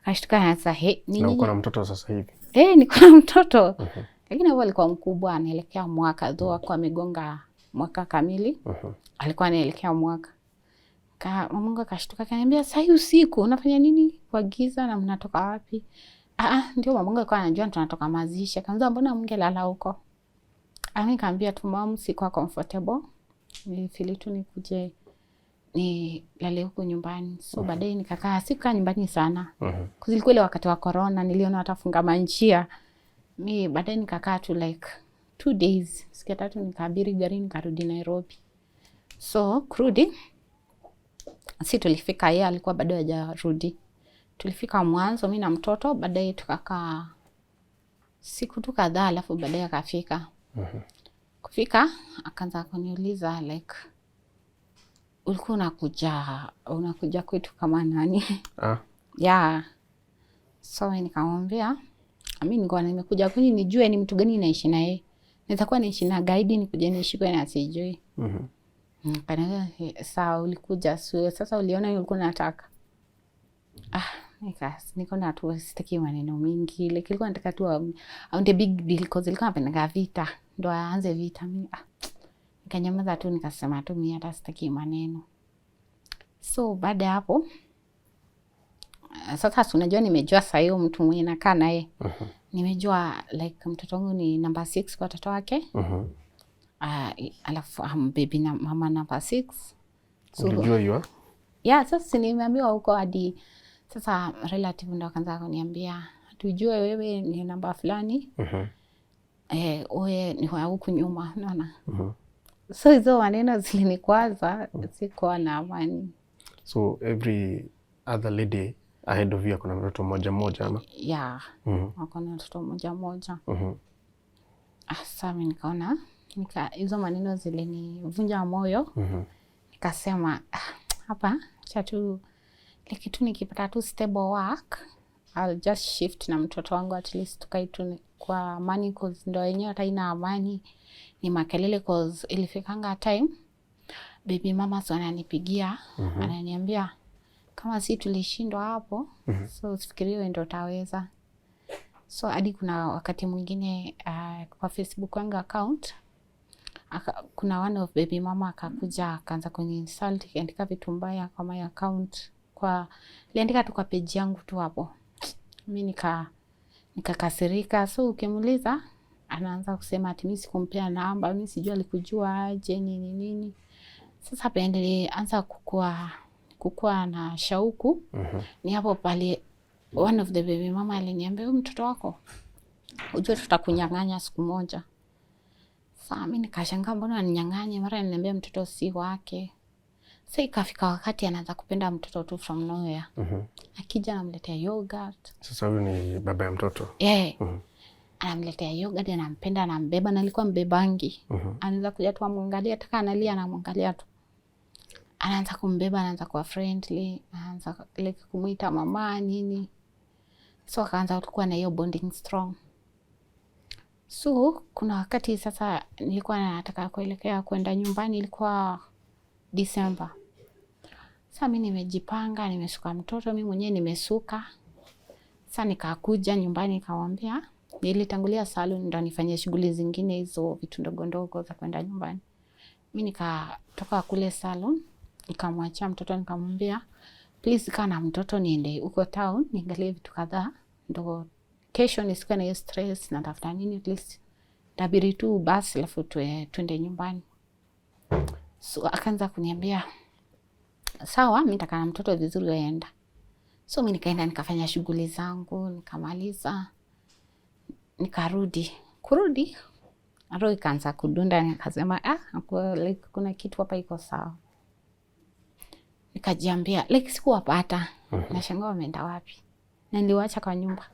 Akashtuka anasema nini? Na uko na mtoto sasa hivi? Niko na mtoto. Lakini hapo alikuwa mkubwa anaelekea mwaka kwa amegonga mwaka kamili. Alikuwa anaelekea mwaka. Mamangu akashtuka akaniambia sasa usiku unafanya nini kwa giza na mnatoka wapi? Ndio mamangu alikuwa anajua tunatoka mazishi. Akaanza mbona mngelala huko? Nikamwambia tu mama sikuwa comfortable. Nilifeel tu nikuje nilale huko nyumbani. So baadaye nikakaa sikukaa nyumbani sana. Kulikuwa ile wakati wa corona niliona watafunga manjia. Mimi baadaye nikakaa tu like 2 days. Siku ya 3 nikaabiri gari nikarudi Nairobi. So kurudi tulifika yeye alikuwa bado hajarudi. Tulifika mwanzo mimi na mtoto, baadaye tukakaa siku tu kadhaa alafu baadaye akafika. Kufika akaanza kuniuliza like ulikuwa unakuja kwetu kama nani? So nikamwambia mimi nilikuwa nimekuja kwani nijue ni mtu gani naishi na yeye. Naweza kuwa naishi na guide nikuje niishi kwa na sijui. Kana sawa ulikuja sasa uliona ulikuwa unataka. Nikaona tu sitaki maneno mingi. Like ilikuwa nataka tu aunde big deal cause ilikuwa napenda vita. Ndio aanze vita mimi. Nikanyamaza tu nikasema tu mimi hata sitaki maneno. So baada ya hapo sasa unajua nimejua sasa hiyo mtu mwenye nakaa naye. Nimejua like mtoto wangu ni number 6 kwa watoto wake. Alafu baby na mama number 6. So unajua hiyo? Sasa nimeambiwa huko hadi sasa relative ndio akaanza kuniambia tujue wewe ni namba fulani. Wewe ni wa huku nyuma unaona. So hizo maneno zilinikwaza sikuwa na amani. So every other lady ahead of you kuna mtoto mmoja ama? Kuna mtoto mmoja. Sasa mimi nikaona hizo maneno zilinivunja moyo. Nikasema hapa acha tu kitu nikipata tu stable work I'll just shift na mtoto wangu at least tukae tu kwa amani cause ndio yenyewe hata ina amani ni makelele cause ilifikanga time baby mama sana ananipigia ananiambia kama si tulishindwa hapo so usifikirie ndio utaweza. So hadi kuna wakati mwingine kwa Facebook wangu account kuna one of baby mama akakuja akaanza kwenye insult akiandika vitu mbaya kwa my account aliandika tu kwa page yangu tu hapo. Mimi nikakasirika. So ukimuuliza anaanza kusema ati mimi sikumpea namba, mimi sijui alikujua aje nini. Sasa pende anza kukua na shauku. Ni hapo pale one of the baby mama aliniambia, mtoto wako ujue tutakunyang'anya siku moja. Sasa mimi nikashangaa, mbona aninyang'anye? Mara ananiambia mtoto si wake. Sasa ikafika wakati anaanza kupenda mtoto tu from nowhere. Akija anamletea yogurt. Sasa huyu ni baba ya mtoto? Anamletea yogurt, anampenda, anambeba, na alikuwa mbebangi. Anaanza kuja tu amwangalia, taka analia anamwangalia tu. Anaanza kumbeba, anaanza kuwa friendly, anaanza like kumuita mama nini. So akaanza kuwa na hiyo bonding strong. So kuna wakati sasa nilikuwa nataka kuelekea kwenda nyumbani, ilikuwa December. Sasa mimi nimejipanga, nimesuka mtoto, mimi mwenyewe nimesuka. Sasa nikakuja nyumbani nikamwambia, nilitangulia salon ndo nifanyie shughuli zingine hizo vitu ndogo ndogo za kwenda nyumbani. Mimi nikatoka kule salon, nikamwachia mtoto, nikamwambia please kaa na mtoto niende huko town niangalie vitu kadhaa, ndo kesho nisikuwe na hiyo stress na tafuta nini, at least tabiri tu basi alafu tuende nyumbani. So akaanza kuniambia sawa, mimi nitakaa na mtoto vizuri, waenda. So mimi nikaenda nikafanya shughuli zangu, nikamaliza, nikarudi. Kurudi roho ikaanza kudunda, nikasema like kuna kitu hapa iko sawa. Nikajiambia like sikuwapata. Nashangaa wameenda wapi? Na niliwaacha kwa nyumba.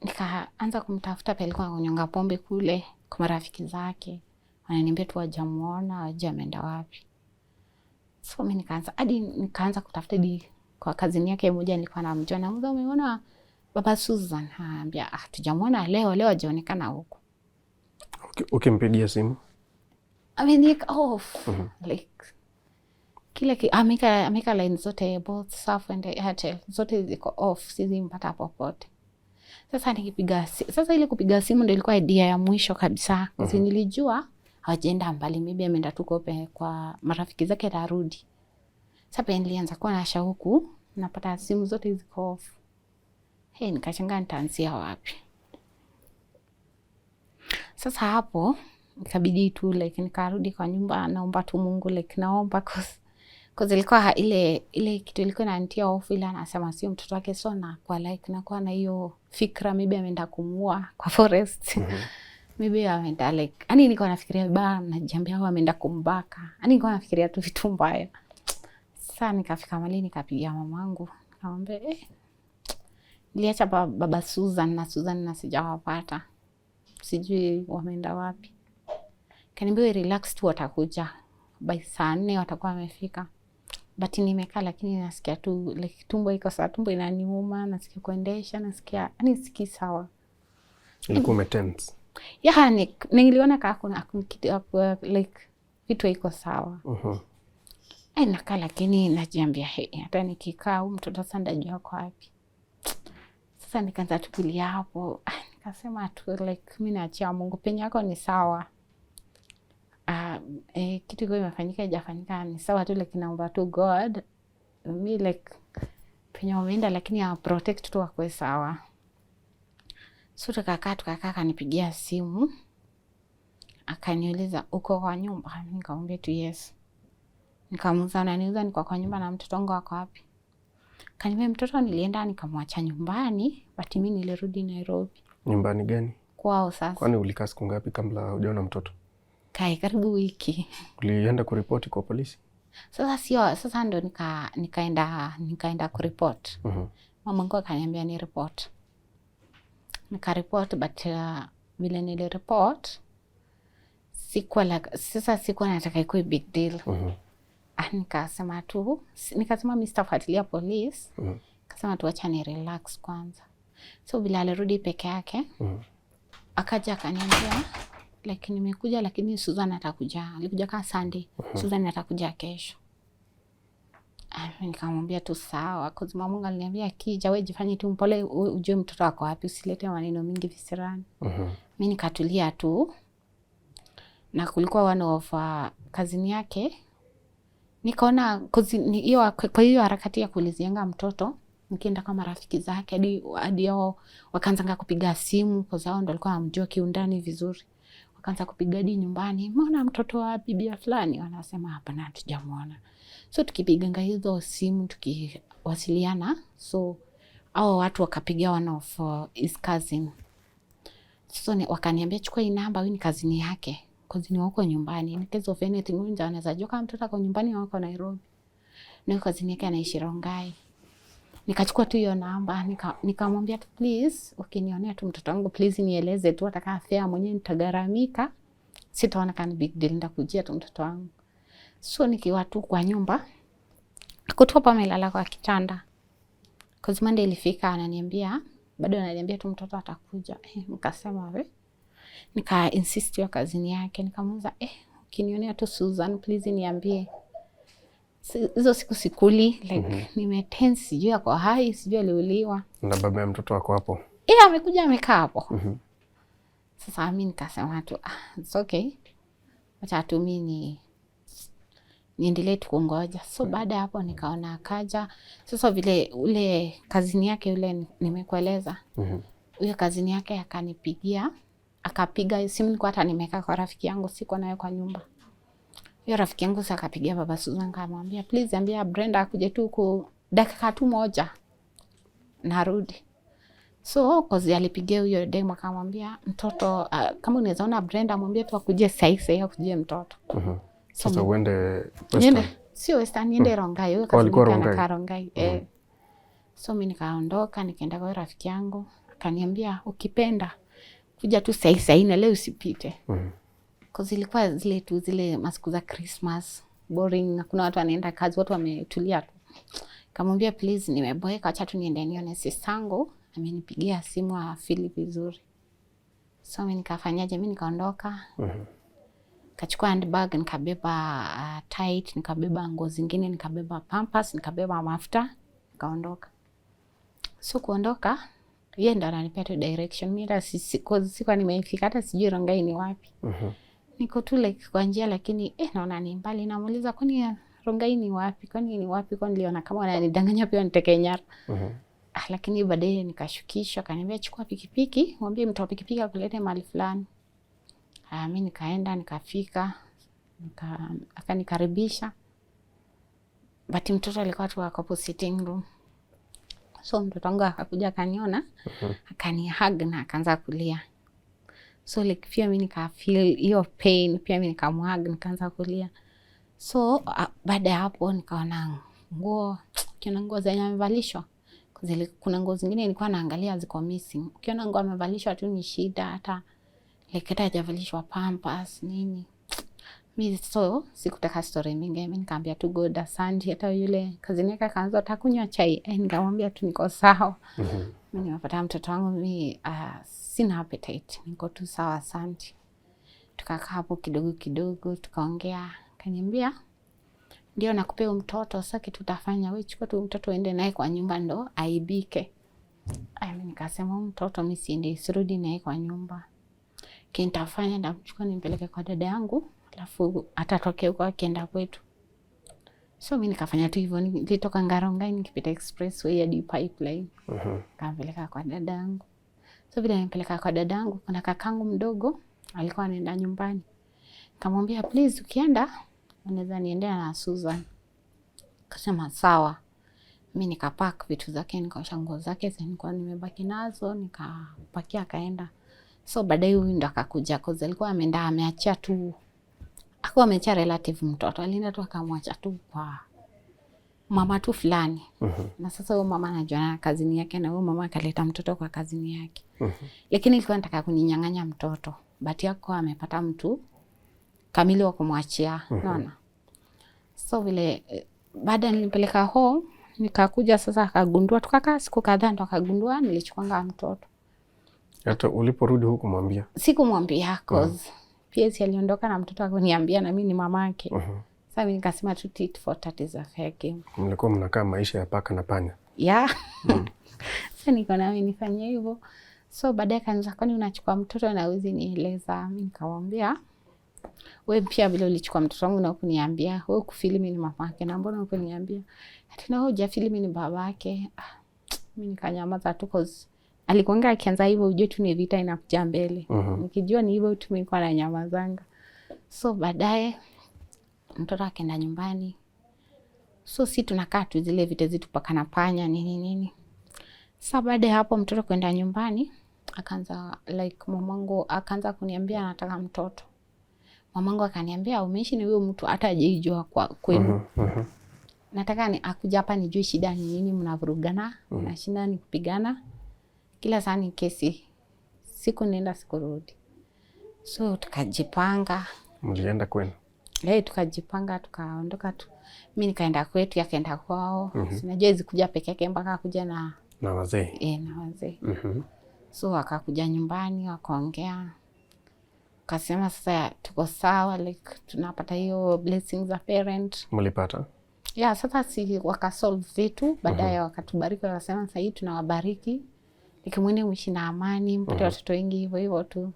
Nikaanza kumtafuta, pelikuwa kunyonga pombe kule kwa marafiki zake. Wananiambia tu hajamuona, haja ameenda wapi. So mimi nikaanza kutafuta kwa kazini yake moja nilikuwa namjua, na mmoja umeona baba Susan? Anambia tujamuona leo hajaonekana huko. Ukimpigia simu? Ameniweka off. Like kile ameka line zote, both Surf and Airtel zote ziko off, sizi mpata popote. Sasa nikipiga sasa ile kupiga simu ndio ilikuwa idea ya mwisho kabisa. Kwa sababu nilijua hajaenda mbali, maybe ameenda tu kwa marafiki zake atarudi. Sasa nilianza kuwa na shauku, napata simu zote ziko off. Nikashangaa nitaanzia wapi. Sasa hapo ikabidi tu like nikarudi kwa nyumba, naomba tu Mungu, like naomba cause ilikuwa ile kitu ilikuwa inanitia hofu, ile anasema sio mtoto wake, so na kwa like nakuwa na hiyo fikra maybe ameenda kumua kwa forest. Maybe ameenda like nilikuwa nafikiria baba, najiambia au ameenda kumbaka. Nilikuwa nafikiria tu vitu mbaya. Sasa nikafika mali nikapigia mamangu, nikamwambia niliacha baba Susan na sijawapata. Sijui wameenda wapi. Kaniambia relax tu, watakuja by saa 4 watakuwa wamefika. But nimekaa lakini nasikia tu like tumbo iko sawa, tumbo inaniuma, nasikia kuendesha, nasikia sikii sawa. Ilikuwa umetense? Niliona kuna kitu hapo like vitu iko sawa. Nakaa lakini najiambia hata nikikaa huyu mtoto sasa ndajua kwa wapi. Sasa nikaanza tukilia hapo. Nikasema tu like mimi naachia Mungu, penye yako ni sawa. Kitu kile imefanyika haijafanyika ni sawa tu, lakini naomba tu God me like penye wameenda lakini ya protect tu wakwe sawa. So tukakaa akanipigia simu. Akaniuliza uko kwa nyumba? Nikamwambia tu yes. Nikamuuliza ananiuliza niko kwa nyumba na mtoto wangu wako wapi? Kaniambia mtoto nilienda nikamwacha nyumbani, but mimi nilirudi Nairobi. Nyumbani gani? Kwao sasa. Kwani ulikaa siku ngapi kabla hujaona mtoto? Karibu wiki. Ulienda kuripoti kwa polisi? Sasa ndo nikaenda kuripoti. Mamangu akaniambia ni report. Nikaripoti, but vile niliripoti sikuwa nataka ikuwe big deal. Nikasema mimi sitafuatilia police. Nikasema tu acha ni relax kwanza. So bila alirudi peke yake. Akaja akaniambia like nimekuja lakini Susan atakuja. Alikuja kama Sunday. Susan atakuja kesho. Nikamwambia tu sawa, kwa sababu Mungu aliniambia akija wewe jifanye tu mpole, ujue mtoto wako wapi, usilete maneno mingi visirani. Mimi nikatulia tu. Na kulikuwa one of kazini yake. Nikaona kwa hiyo harakati ya kulizianga mtoto, Nikienda kwa marafiki zake hadi hao wakaanza kupiga simu kwa sababu ndo alikuwa anamjua kiundani vizuri. Wakaanza kupiga hadi nyumbani, "Mbona mtoto wa bibi fulani?" Wanasema hapana, hatujamuona. So tukipiga hizo simu tukiwasiliana, so hao watu wakapigia one of his cousin. So wakaniambia chukua hii namba, huyu ni cousin yake. Cousin wako nyumbani. In case of anything, huyu anaweza jua kama mtoto ako nyumbani au ako Nairobi. Na cousin yake anaishi Rongai. Nikachukua tu hiyo namba, nikamwambia please, ukinionea tu mtoto wangu please nieleze tu, ataka fare mwenyewe nitagaramika. Sitaona kama big deal, nitakujia tu mtoto wangu. So nikiwa tu kwa nyumba, kutopa amelala kwa kitanda. Cause Monday ilifika ananiambia, bado ananiambia tu mtoto atakuja. Nikasema we. Nika insist ya kazini yake, nikamuuliza ukinionea tu Susan please niambie. Hizo siku sikuli like nimetense, sijui ako hai, sijui aliuliwa. Na baba ya mtoto wako hapo? Amekuja amekaa hapo. Sasa mimi nikasema tu it's okay. Acha tu mimi niendelee tu kungoja. So baada hapo nikaona akaja. Sasa vile ule kazini yake yule nimekueleza. Huyo kazini yake akanipigia. Akapiga simu, nilikuwa hata nimekaa kwa rafiki yangu, siko nayo kwa nyumba. Hiyo rafiki yangu sasa akapigia baba Susan akamwambia please ambia Brenda akuje tu kwa dakika tu moja narudi. So cause alipigia huyo demo akamwambia mtoto kama unaweza ona Brenda mwambie tu akuje sasa akuje mtoto. Sasa uende Western. Sio Western, niende Rongai. Huyo kazi Rongai. So mimi nikaondoka nikaenda kwa rafiki yangu akaniambia ukipenda kuja tu sasa na leo usipite. Cause ilikuwa zile masiku za Christmas boring, kuna watu wanaenda kazi, watu wametulia tu. Kamwambia please nimeboeka, acha tu niende nione sistangu, amenipigia simu afili vizuri. So mimi nikafanyaje, mimi nikaondoka. Kachukua handbag, nikabeba tight, nikabeba nguo zingine, nikabeba pampers, nikabeba mafuta, nikaondoka. So kuondoka, yeye ndo ananipea tu direction. Mimi hata sikuwa nimefika, hata sijui Rongai ni wapi. Niko tu like kwa njia lakini naona ni mbali. Namuuliza kwani Rongai ni wapi? Kwani ni wapi? Kwani niliona kama wananidanganya pia niteke nyara. Lakini baadaye nikashukishwa, akaniambia chukua pikipiki, mwambie mtu wa pikipiki akulete mahali fulani. Mimi nikaenda nikafika, akanikaribisha. But mtoto alikuwa tu hapo sitting room. So mtoto wangu akakuja akaniona, akanihug na akaanza kulia. So like pia mimi nika feel hiyo pain, pia mimi nikamhug nikaanza kulia. So baada ya hapo nikaona nguo zenye amevalishwa. Kuna nguo zingine nilikuwa naangalia ziko missing. Ukiona nguo amevalishwa tu ni shida, hata like hata hajavalishwa pampers nini. Mimi sikutaka story mingi, mimi nikamwambia tu God asante. Hata yule kazini yake akaanza atakunywa chai, nikamwambia tu niko sawa. Mimi nimepata mtoto wangu, mimi sina appetite, niko tu sawa asante. Tukakaa hapo kidogo tukaongea, kaniambia ndio nakupea mtoto, sasa kitu utafanya wewe chukua tu mtoto uende naye kwa nyumba ndo aibike. Mimi nikasema mtoto mimi siende, sirudi naye kwa nyumba. Nitafanya ndamchukua nimpeleke kwa dada yangu, alafu atatokea huko akienda kwetu. So mimi nikafanya tu hivyo, nilitoka Ngarongai nikipita expressway hadi Pipeline. Kampeleka kwa dada yangu. So vile nimpeleka kwa dada yangu, kuna kakangu mdogo alikuwa anaenda nyumbani. Nikamwambia please ukienda unaweza niendea na Susan. Akasema sawa. Mimi nikapack vitu zake, nikaosha nguo zake nilikuwa nimebaki nazo, nikapakia akaenda. So baadaye huyu ndo akakuja cause alikuwa ameenda ameachia tu. Hakuwa ameachia relative mtoto, alienda tu akamwacha tu kwa mama tu fulani. Na sasa huyo mama anajua na kazini yake, na huyo mama akaleta mtoto kwa kazini yake. Lakini alikuwa anataka kuninyang'anya mtoto. Bahati yako amepata mtu kamili wa kumwachia, unaona. So vile baada nilipeleka home, nikakuja sasa akagundua, tukakaa siku kadhaa ndo akagundua nilichukuanga mtoto. Hata uliporudi huko kumwambia? Sikumwambia cause pia si aliondoka na mtoto akoniambia na mimi ni mamake. Sasa mimi nikasema tu tit for tat is a fair game. Mlikuwa mnakaa maisha ya paka na panya. Sasa niko na mimi nifanye hivyo. So baadaye kaanza kwani unachukua mtoto na uwezi nieleza. Mimi nikamwambia wewe pia vile ulichukua mtoto wangu na kuniambia wewe kufili mimi ni mamake, na mbona ukuniambia ati na wewe hujafili mimi ni babake. Mimi nikanyamaza tu cause alikuanga akianza hivyo ujue tu ni vita inakuja mbele. Nikijua ni hivyo tu nilikuwa na nyamazanga. So baadaye mtoto akaenda nyumbani. So si tunakaa tu zile vita zetu paka na panya nini. Sasa baada ya hapo mtoto kwenda nyumbani, akaanza like mamangu akaanza kuniambia anataka mtoto. Mamangu akaniambia umeishi na huyo mtu hata hajaijua kwa kwenu. Nataka ni akuja hapa nijue shida ni nini, mnavurugana, na shida ni kupigana. Kila saa ni kesi. Siku nenda siku rudi. So tukajipanga. Mlienda kwenu? Tukajipanga tukaondoka tu. Mimi nikaenda kwetu, yakaenda kwao. Sinajua hizi kuja peke yake mpaka kuja na wazee. Na wazee. So wakakuja nyumbani wakaongea. Kasema sasa tuko sawa, like tunapata hiyo blessings za parent. Mlipata? Yeah, sasa si wakasolve vitu, baadaye wakatubariki, wakasema sasa hii tunawabariki. Nikimwende mwishi na amani, mpate watoto wengi hivyo hivyo tu.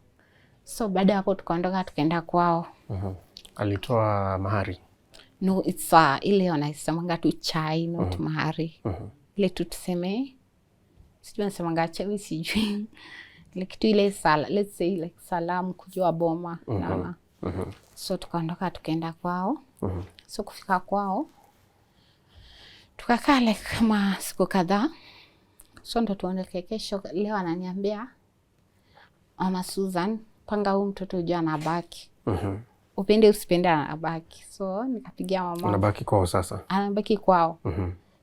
So baada hapo tukaondoka tukaenda kwao. Alitoa mahari? No, it's ile wanasemanga tu chai, not mahari. Ile tu tuseme, sijui wanasemanga chai, sijui. Ile kitu ile let's say like salamu kujua boma. So tukaondoka tukaenda kwao. So kufika kwao, tukakaa like kama siku kadhaa. So ndo tuondoke kesho. Leo ananiambia Mama Susan, panga huyu mtoto ujue anabaki. Upende usipende anabaki. So nikapigia mama. Anabaki kwao sasa? Anabaki kwao.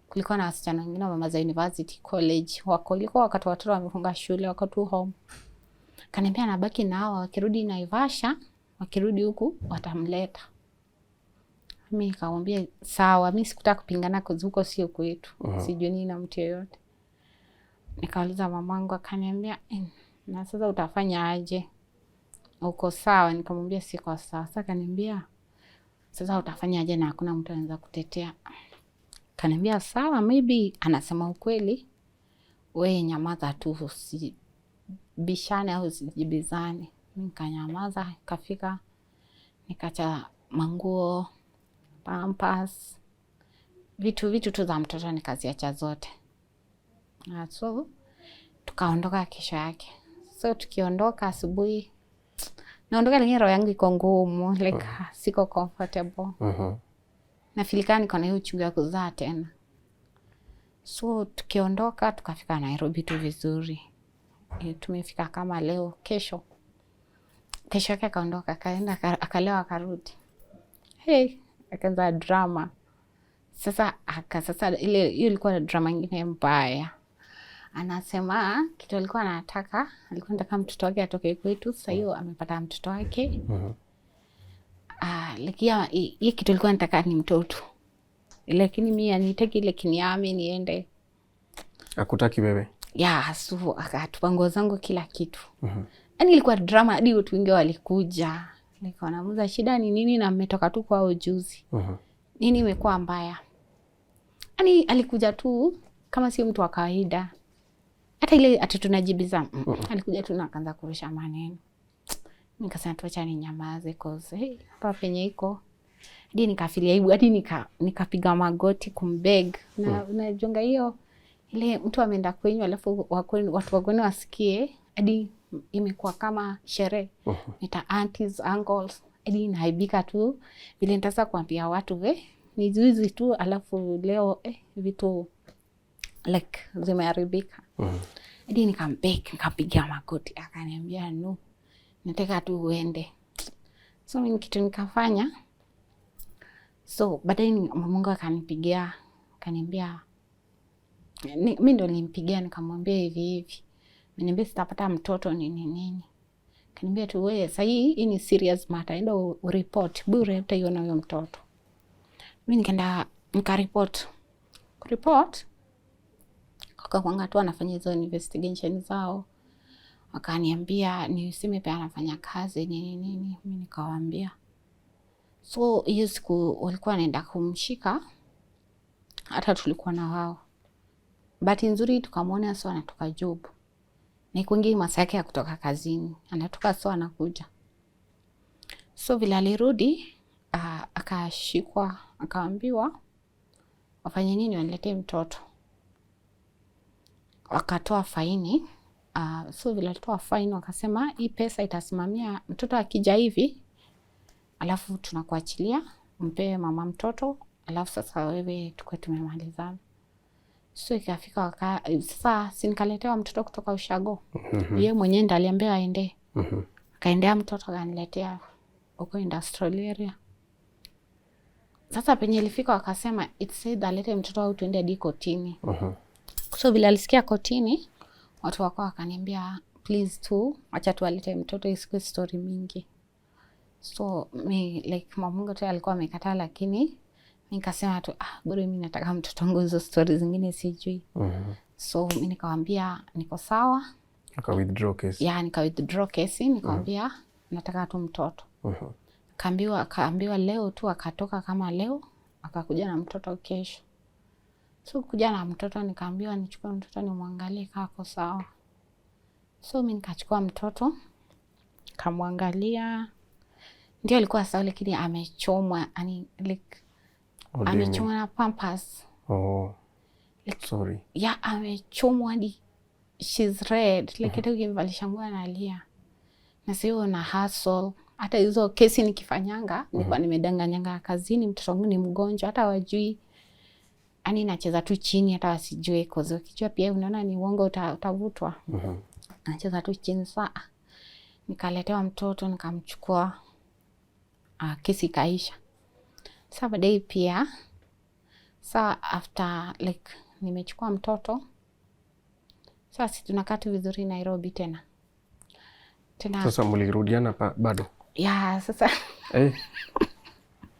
Kulikuwa na wasichana wengine mama za university college. Ilikuwa wakati watoto wamefunga shule, wako tu home. Kaniambia anabaki nao, wakirudi Naivasha, wakirudi huku watamleta. Mimi nikamwambia sawa, mimi sikutaka kupingana kwa huko sio kwetu. Sijui nini na mtu yeyote. Nikauliza mamangu akaniambia, na sasa utafanya aje? Uko sawa? Nikamwambia siko sawa. Sasa akaniambia sasa utafanya aje na hakuna mtu anaweza kutetea? Akaniambia sawa, maybe anasema ukweli. Wewe nyamaza tu, usibishane au usijibizane. Nikanyamaza, kafika nikacha manguo, pampers, vitu tu za mtoto nikaziacha zote. So tukaondoka kesho yake. So tukiondoka asubuhi, naondoka lakini roho yangu iko ngumu, like siko comfortable. Nafilikana niko na hiyo uchungu ya kuzaa tena. So tukiondoka tukafika Nairobi tu vizuri. Tumefika kama leo, kesho yake akaondoka, akaenda akalewa akarudi. Akaanza drama. Sasa hiyo ilikuwa drama nyingine mbaya. Anasema kitu alikuwa anataka mtoto wake atoke kwetu. Sasa hiyo amepata mtoto wake. Hii kitu alikuwa anataka ni mtoto. Lakini mimi anitaki ile kiniame niende. Hakutaki bebe? So akatupa nguo zangu kila kitu. Yaani ilikuwa drama hadi watu wengi walikuja. Nilikuwa namuuliza shida ni nini na mmetoka tu kwao juzi. Nini imekuwa mbaya? Yaani alikuja tu kama sio mtu wa kawaida. Hata ile tunajibiza. Alikuja tu na akaanza kurusha maneno. Nikasema tuacha ni nyamaze cause hapa penye iko. Hadi nikafilia aibu, hadi nikapiga magoti kumbeg. Na unajonga hiyo ile mtu ameenda kwenyu alafu watu wageni wasikie, hadi imekuwa kama sherehe. Nita aunties, uncles, hadi naibika tu vile nitasa kuambia watu ni juzi tu alafu leo vitu like zimeharibika. Hadi nikambeg, nikapiga magoti, akaniambia no, nataka tu uende. So mimi kitu nikafanya. So baadaye mamangu akanipigia, akaniambia mimi ndo nilimpigia nikamwambia hivi. Mniambia sitapata mtoto nini. Akaniambia tu wewe sasa hii ni serious matter, enda report bure utaiona huyo mtoto. Mimi nikaenda nikareport. Wakakwanga tu anafanya hizo investigation zao. Wakaniambia niseme pia anafanya kazi nini. Mimi nikawaambia. So hiyo siku walikuwa wanaenda kumshika, hata tulikuwa na wao. Bahati nzuri tukamwona sio anatoka job. Na ikuingi masaa yake ya kutoka kazini. Anatoka sio anakuja. So vile alirudi, akashikwa, akaambiwa wafanye nini waniletee mtoto. wakatoa faini. So vile walitoa faini wakasema hii pesa itasimamia mtoto akija hivi, alafu tunakuachilia mpe mama mtoto, alafu sasa wewe tukue tumemalizana. So ikafika sasa si nikaletewa mtoto kutoka ushago. Yeye mwenyewe ndiye aliambia aende. Akaendea mtoto akaniletea huko industrial area. Sasa penye ilifika wakasema it said alete mtoto au tuende hadi kotini. So vile alisikia kotini, watu wako wakaniambia please tu acha tualete mtoto, isiwe story mingi. So me like mamungu tu alikuwa amekataa, lakini nikasema tu bado mimi nataka mtoto wangu, hizo stories zingine sijui. So mimi nikamwambia niko sawa. Nika withdraw case. Yeah, nika withdraw case, nikamwambia nataka tu mtoto. Akaambiwa leo tu, akatoka kama leo, akakuja na mtoto kesho. So kuja na mtoto nikaambiwa nichukue mtoto nimwangalie kako sawa. So mimi nikachukua mtoto, kamwangalia. Ndio alikuwa sawa, lakini amechomwa, like amechomwa na pampers. Like, sorry. Yeah, amechomwa hadi she's red. Like hata ukimvalisha nguo analia. Na sio na hustle. Hata hizo kesi nikifanyanga, nilikuwa nimedanganyanga kazini mtoto wangu ni mgonjwa, hata wajui. Nacheza tu chini hata wasijue, kozo kichwa pia unaona ni uongo utavutwa. Nacheza tu chini. Saa nikaletewa mtoto, nikamchukua, kesi kaisha. Sasa baadaye pia after like nimechukua mtoto, sasa tunakaa tu vizuri Nairobi tena. Sasa mlirudiana bado? Yeah, sasa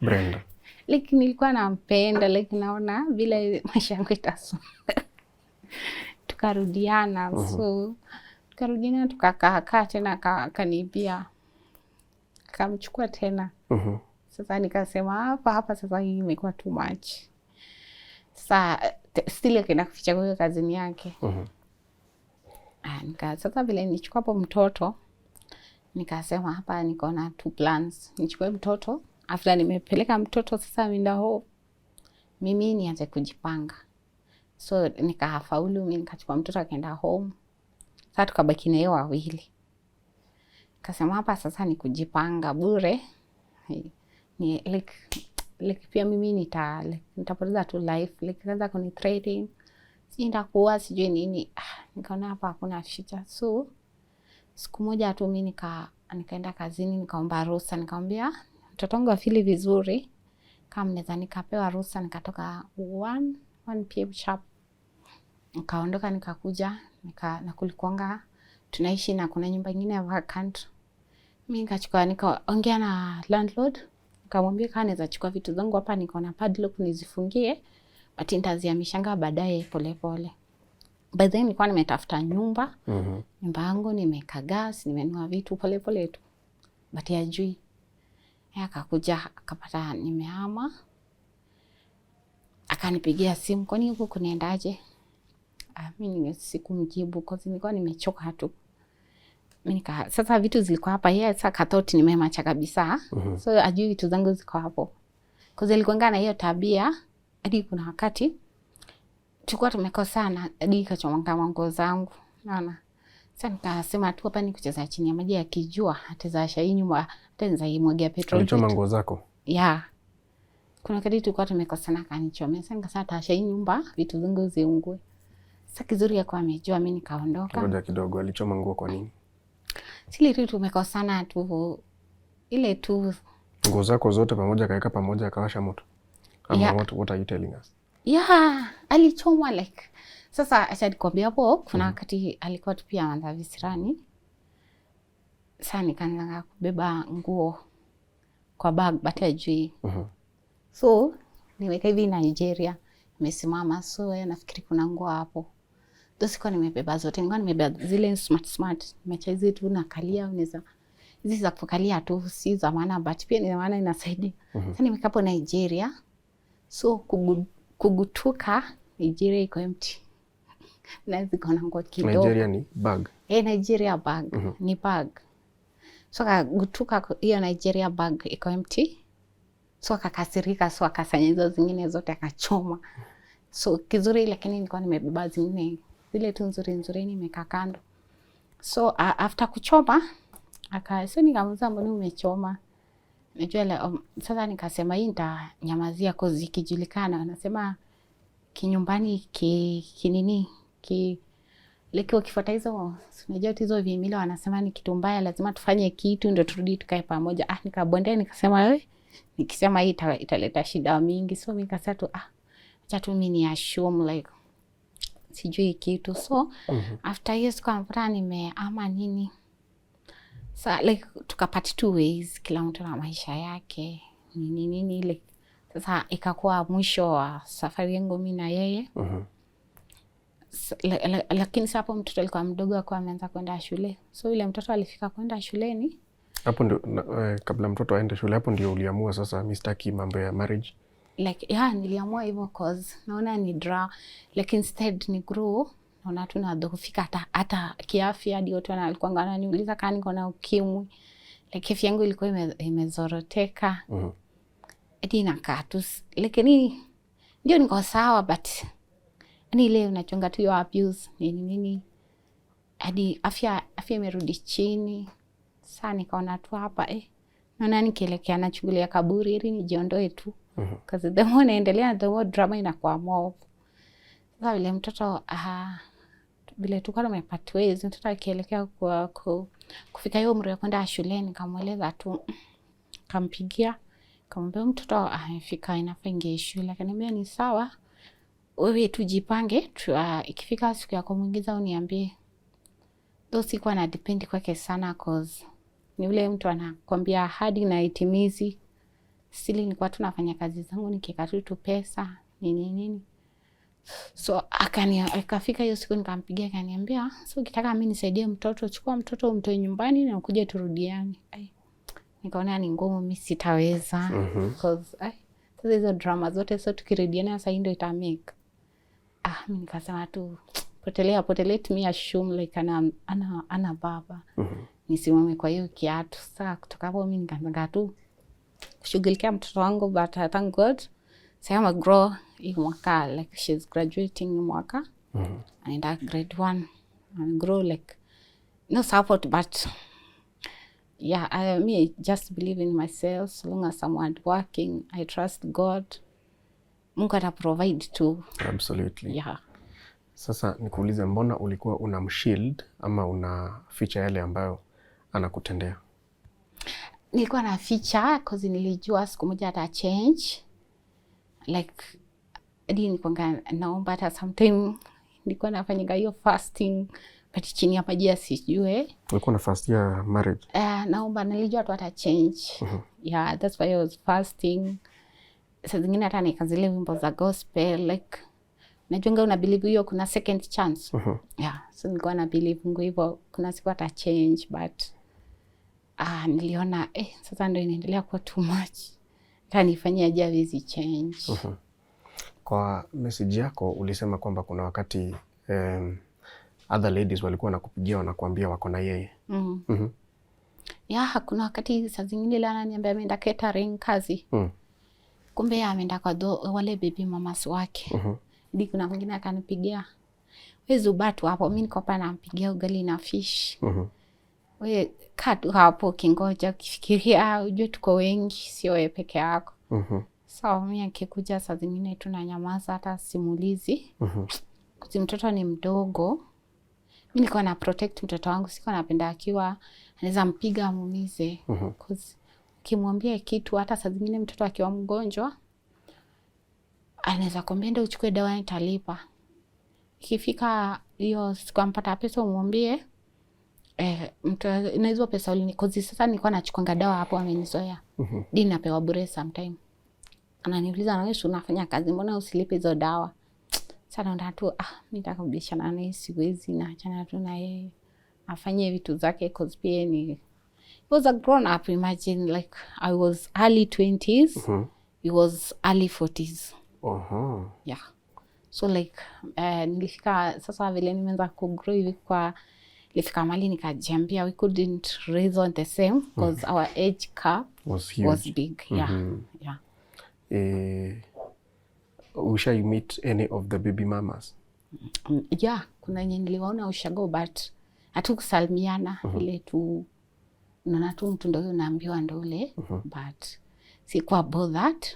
Brenda, like nilikuwa nampenda, like naona vile maisha yangu itasonga. Tukarudiana. So tukarudiana, tukakaa tena, kanipia kamchukua tena. Sasa nikasema hapa sasa hii imekuwa too much. Sasa still akaenda kuficha kwa kazini yake. Sasa vile nichukua hapo mtoto, nikasema hapa niko na two plans. Nichukue mtoto, after nimepeleka mtoto sasa minda ho, mimi nianze kujipanga. So nikafaulu, mimi nikachukua mtoto akaenda home. Sasa tukabaki na yeye wawili. Kasema hapa sasa ni kujipanga bure. Ni like pia mimi nitapoteza tu life, like kaanza kuni trading. Nitakuwa sijui nini. Nikaona hapa hakuna future. So siku moja tu mimi nikaenda kazini, nikaomba ruhusa, nikamwambia mtoto wangu afili vizuri, kama naweza nikapewa ruhusa nikatoka 1 PM sharp. Nikaondoka nikakuja, na kulikuanga tunaishi na kuna nyumba nyingine ya vacant. Mimi nikachukua, nikaongea na landlord, nikamwambia kama naweza chukua vitu zangu hapa, niko na padlock nizifungie, but nitazihamishanga baadaye pole pole. By then nilikuwa nimetafuta nyumba. Nyumba yangu nimeka gas, nimenunua vitu pole pole tu. But hajui. Akakuja akapata nimehama. Akanipigia simu, kwani huko kunaendaje? Mimi sikumjibu kwa sababu nilikuwa nimechoka tu. Sasa vitu zilikuwa hapa, yeye sasa kathoti nimemacha kabisa. So ajui vitu zangu ziko hapo. Kwa sababu alikuwa na hiyo tabia, hadi kuna wakati tulikuwa tumekosana, hadi kachomanga nguo zangu. Naona. Sasa nikasema tu hapa ni kucheza chini ya maji, akijua atazasha hii nyumba, hata imwagia petrol. Alichoma nguo zako? Yeah. Kuna wakati tulikuwa tumekosana kanichomea. Sasa nikasema atasha hii nyumba, vitu zangu ziungue. Sasa kizuri yako amejua, mimi nikaondoka. Ngoja kidogo, alichoma nguo kwa nini? Sili tu tumekosana tu. Ile tu nguo zako zote pamoja kaeka pamoja akawasha moto. Ama what are you telling us? Yeah, alichomwa like. Sasa acha nikwambie hapo kuna wakati alikuwa tu pia anaanza visirani. Sasa nikaanza kubeba nguo kwa bag but hajui. So niweka hivi Nigeria, nimesimama, so yeye nafikiri kuna nguo hapo. Ndio sikuwa nimebeba zote, nilikuwa nimebeba zile smart. Nimeacha hizi tu nakalia, unaweza hizi za kukalia tu si za maana but pia ni maana inasaidia. Sasa nimekaa hapo Nigeria. So kugutuka Nigeria iko empty. Na ziko na nguo kidogo. Nigeria ni bag. Nigeria bag ni bag. So kagutuka hiyo Nigeria bag iko empty. So akakasirika, so akasanya hizo zingine zote akachoma. So kizuri lakini nilikuwa nimebeba zingine zile tu nzuri nimekaa kando. So after kuchoma so nikamuuliza mbona umechoma? Najua sasa nikasema hii nitanyamazia cause ikijulikana anasema kinyumbani kinini like ukifuata hizo unajua hizo vimila wanasema ni kitu mbaya, lazima tufanye kitu ndio turudi tukae pamoja. Nikabondea nikasema wewe nikisema hii italeta shida mingi, so nikasema tu acha tu mimi ni assume like sijui kitu. So after years kwa mpaka nimeama nini, so like tukapata two ways, kila mtu na maisha yake nini like. Sasa ikakuwa mwisho wa safari yangu mimi na yeye. Lakini hapo mtoto alikuwa mdogo, akawa ameanza kwenda shule. So ile mtoto alifika kwenda shuleni hapo ndio kabla mtoto aende shule, hapo ndio uliamua sasa mistaki mambo ya marriage? Like niliamua hivyo cause naona ni like instead ni grow, naona tu nadhoofika hata kiafya. Hadi watu walikuwa wananiuliza kama niko na ukimwi, like afya yangu ilikuwa imezoroteka. Hadi nakaa tu lakini ndio niko sawa, but ile unachonga tu your abuse nini hadi afya imerudi chini. Sasa nikaona tu hapa naona nikielekea na shughuli ya kaburi ili nijiondoe tu. Kazi the more naendelea the more drama inakuwa more. Sasa vile mtoto vile tulikuwa tumepata ways, mtoto akielekea kufika hiyo umri wa kwenda shule, nikamweleza tu, kampigia kamwambia mtoto amefika inafaa ingie shule. Akaniambia ni sawa, wewe tujipange ikifika siku ya kumuingiza uniambie. Though sikuwa na depend kwake sana cause ni yule mtu anakwambia ahadi na itimizi. Still nilikuwa tunafanya kazi zangu nikika tu pesa nini. So akafika hiyo siku nikampigia, akaniambia so ukitaka mimi nisaidie mtoto, chukua mtoto umtoe nyumbani na ukuje turudiane. Nikaona ni ngumu, mimi sitaweza cause sasa hizo drama zote so tukirudiana sasa ndio itamake. Mimi nikasema tu potelea tu, mimi assume like ana baba. Nisimame kwa hiyo kiatu. Sasa kutoka hapo mimi nikaanza tu kushughulikia mtoto wangu, but thank God sasa grow hii mwaka, like she's graduating mwaka anaenda grade 1 and grow like no support, but me just believe in myself. So long as I'm working, I trust God, Mungu ata provide too. Absolutely. Sasa nikuulize, mbona ulikuwa unamshield ama unaficha yale ambayo anakutendea? Nilikuwa naficha cause nilijua siku moja ata change. Like nilikuwa naomba hata sometime nilikuwa nafanya hiyo fasting but chini ya maji asijue. Ulikuwa na fast ya marriage? Naomba, nilijua tu ata change. That's why I was fasting. Sasa zingine hata nikazile wimbo za gospel like najua una believe hiyo kuna second chance. So nilikuwa na believe hivyo kuna siku ata change, but niliona sasa ndio inaendelea kuwa too much. Kanifanyia ajabu hizi change. Kwa message yako ulisema kwamba kuna wakati other ladies walikuwa nakupigia wanakuambia wako na yeye. Kuna wakati saa zingine ile ananiambia ameenda catering kazi. Kumbe ameenda kwa wale baby mamas wake. Hadi kuna mwingine akanipigia, wewe Zubatu hapo, mimi niko hapa nampigia ugali na fish. Wewe kaa tu hapo kingoja ukifikiria ujue tuko wengi, sio wewe peke yako. So mimi akikuja saa zingine tunanyamaza, hata simulizi. Kwa mtoto ni mdogo. Mimi nilikuwa na protect mtoto wangu, siko napenda akiwa anaweza mpiga amumize. Cause kimwambia kitu, hata saa zingine mtoto akiwa mgonjwa anaweza kwambia ndio uchukue dawa nitalipa. Ikifika hiyo siku ampata pesa umwambie mtu na hizo pesa cause sasa nilikuwa nachukua dawa hapo amenizoea. Dini napewa bure sometime. Ananiuliza na wewe unafanya kazi, mbona usilipe hizo dawa? Sasa naona tu mimi nitakubishana naye, siwezi, na achana tu na yeye afanye vitu zake cause pia ni was a grown up. Imagine like I was early 20s, he was early 40s. So like nilifika sasa vile nimeanza kugrow hivi kwa nilifika mali nikajiambia we couldn't reason the same because our age gap was big. Wish you meet any of the baby mamas? Yeah, kuna yenye niliwaona ushago but hatukusalimiana ile tu unaona tu mtu ndio unaambiwa ndio ule but sikuwa bothered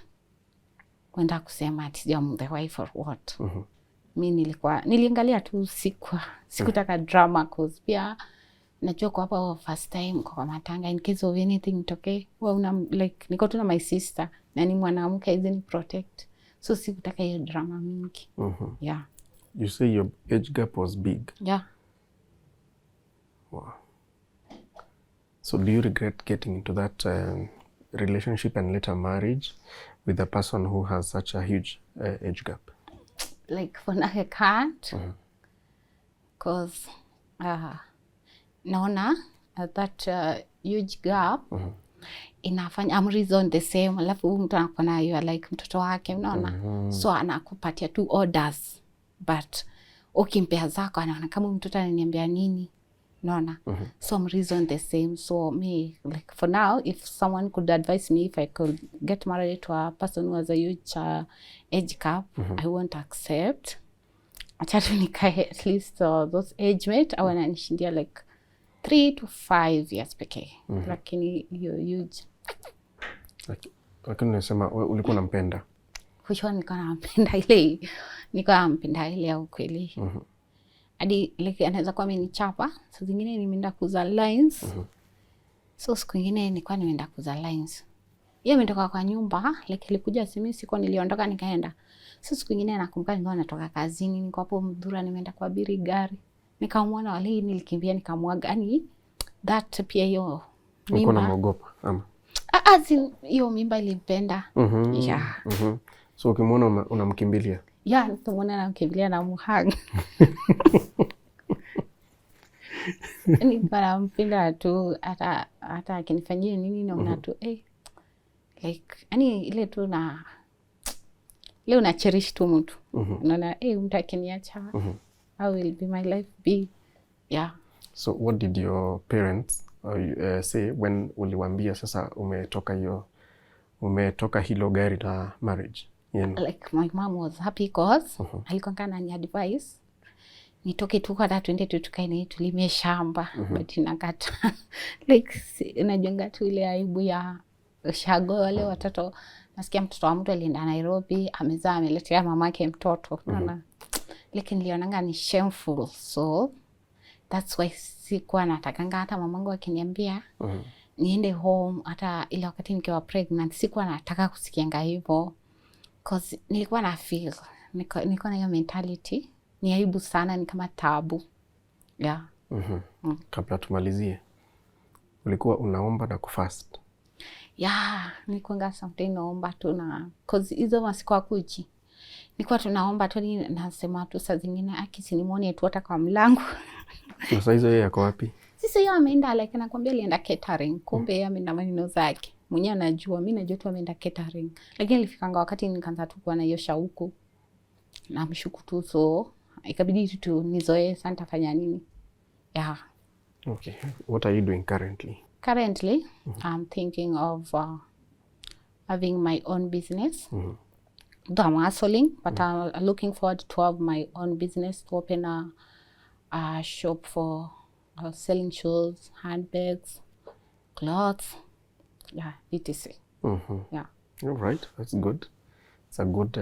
kwenda kusema ati I'm the wife or what. Mi niliangalia tu sikutaka drama cause pia najua kwa hapa first time kwa matanga in case of anything okay like niko tu na my sister na ni mwanamke isn't protect so sikutaka hiyo drama mingi. Yeah. You say your age gap was big. Yeah. Wow. So do you regret getting into that relationship and later marriage with a person who has such a huge age gap? Like for now I can't because naona that huge gap inafanya reason the same alafu mtu anakuwa you are like mtoto wake unaona so anakupatia tu orders but ukimpea zako anaona kama mtoto ananiambia nini unaona so reason the same so me like for now if someone could advise me if I could get married to a person who has a huge age gap I won't accept. Acha tu nikae at least those age mate au ananishindia like 3 to 5 years pekee lakini hiyo huge. Lakini unasema ulikuwa unampenda? Kushwa nilikuwa nampenda ile au kweli. Hadi like anaweza kuwa amenichapa saa zingine nimeenda kuza lines so siku nyingine nilikuwa nimeenda kuza lines yeye ametoka kwa nyumba like ilikuja simi siku niliondoka nikaenda so siku nyingine nakumbuka nilikuwa natoka kazini niko hapo Mdhura nimeenda kwa biri gari nikamwona wale nilikimbia nikamwaga yani that pia hiyo mimba unaogopa ama hiyo mimba ilimpenda. Yeah. So ukimwona unamkimbilia? Yeah, nitamwona namkimbilia na muhang. Nampenda tu hata akinifanyia nini naona tu like yani ile tu na ile una cherish tu mtu unaona mtu akiniacha how will be my life be. Yeah. So what did your parents say when uliwaambia sasa umetoka hilo gari la marriage? Like my mom was happy cause alikuwa kana ni advice nitoke tu kwa that 22 tukae na tulime shamba but inakata like inajenga tu ile aibu ya shago wale watoto nasikia mtoto wa mtu alienda Nairobi amezaa ameletea mamake mtoto unaona lakini nilionanga ni shameful so that's why sikuwa natakanga hata mamangu akiniambia niende home hata ile wakati nikiwa pregnant sikuwa nataka kusikianga hivyo cause nilikuwa na feel niko na hiyo mentality ni aibu sana ni kama tabu. Yeah. Kabla tumalizie ulikuwa unaomba na kufast? Yeah, nilikuwa sometimes naomba tu na cause hizo masiku akuji nilikuwa tunaomba tu nasema tu saa zingine akisinimuone tu hata kwa mlango. Sasa hizo yeye yako wapi? Sisi yeye ameenda like nakwambia alienda catering kumbe yeye ameenda maneno zake mwenyewe anajua mimi najua tu ameenda catering lakini ilifikanga wakati nikaanza tu kuwa na hiyo shauku na mshuku tu so ikabidi tu nizoe sasa nitafanya nini. Yeah. Okay, what are you doing currently? Currently I'm thinking of having my own business. I'm hustling but I'm looking forward to have my own business to open a shop for selling shoes, handbags, clothes, yeah, etc. Yeah. All right, that's good. It's a good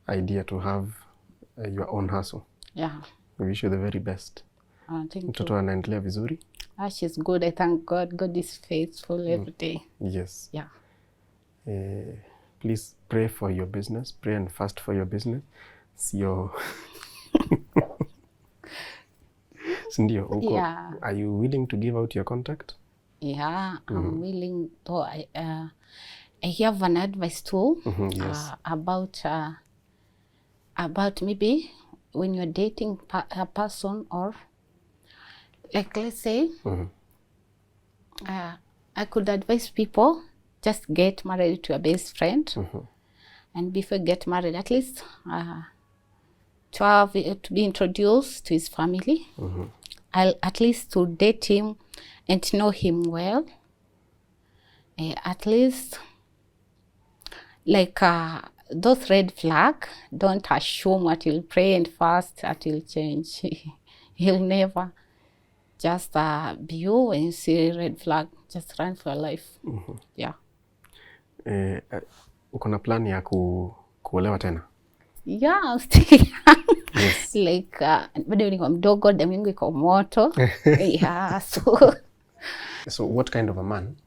idea to have your own hustle. Yeah. We wish you the very best. Mtoto anaendelea vizuri? She's good. I thank God. God is faithful every day. Yes. Yeah. Please pray for your business. Pray and fast for your business. Sindio? Yeah. Are you willing to give out your contact? Yeah, I'm willing. Though I have an advice too. Yes. About maybe when you're dating a person or like let's say I could advise people just get married to your best friend and before you get married at least to be introduced to his family. At least to date him and to know him well. At least like those red flag, don't assume what you'll pray and fast that will change. He'll never. Just be you when you see red flag, just run for your life. Yeah. Uko na plan ya kuolewa tena? Yeah, I'm still young. Yes. Like bado niko mdogo, damu yangu iko moto. Yeah, so So what kind of a man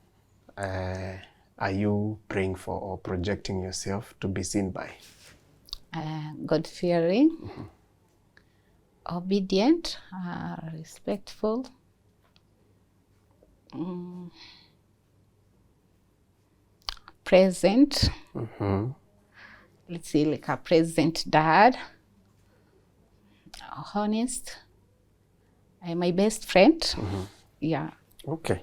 are you praying for or projecting yourself to be seen by? God-fearing, obedient, respectful, present. Let's say like a present dad, honest, my best friend. Yeah. Okay.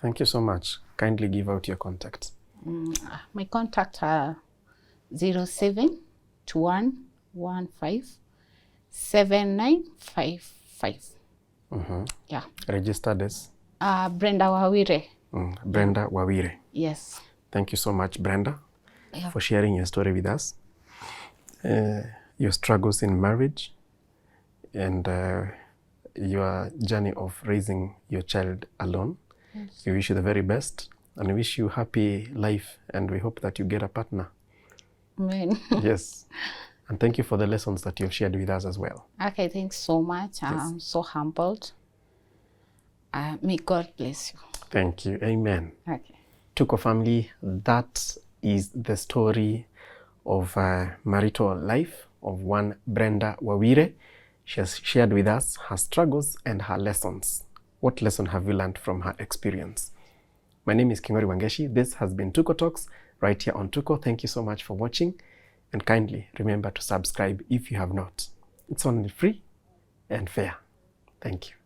Thank you so much. Kindly give out your contacts. My contact are 0721157955. Yeah. Registered as? Brenda Wawire. Brenda Wawire. Yes. Thank you so much, Brenda, for sharing your story with us. Your struggles in marriage and your journey of raising your child alone. Yes. We wish you the very best and we wish you happy life, and we hope that you get a partner. Amen. Yes. And thank you for the lessons that you've shared with us as well. Okay, thanks so much. Yes. I'm so humbled. May God bless you. Thank you. Amen. Okay. Tuko family, that is the story of marital life of one Brenda Wawire. She has shared with us her struggles and her lessons. What lesson have you learned from her experience? My name is Kingori Wangeshi. This has been Tuko Talks right here on Tuko. Thank you so much for watching, and kindly remember to subscribe if you have not. It's only free and fair. Thank you.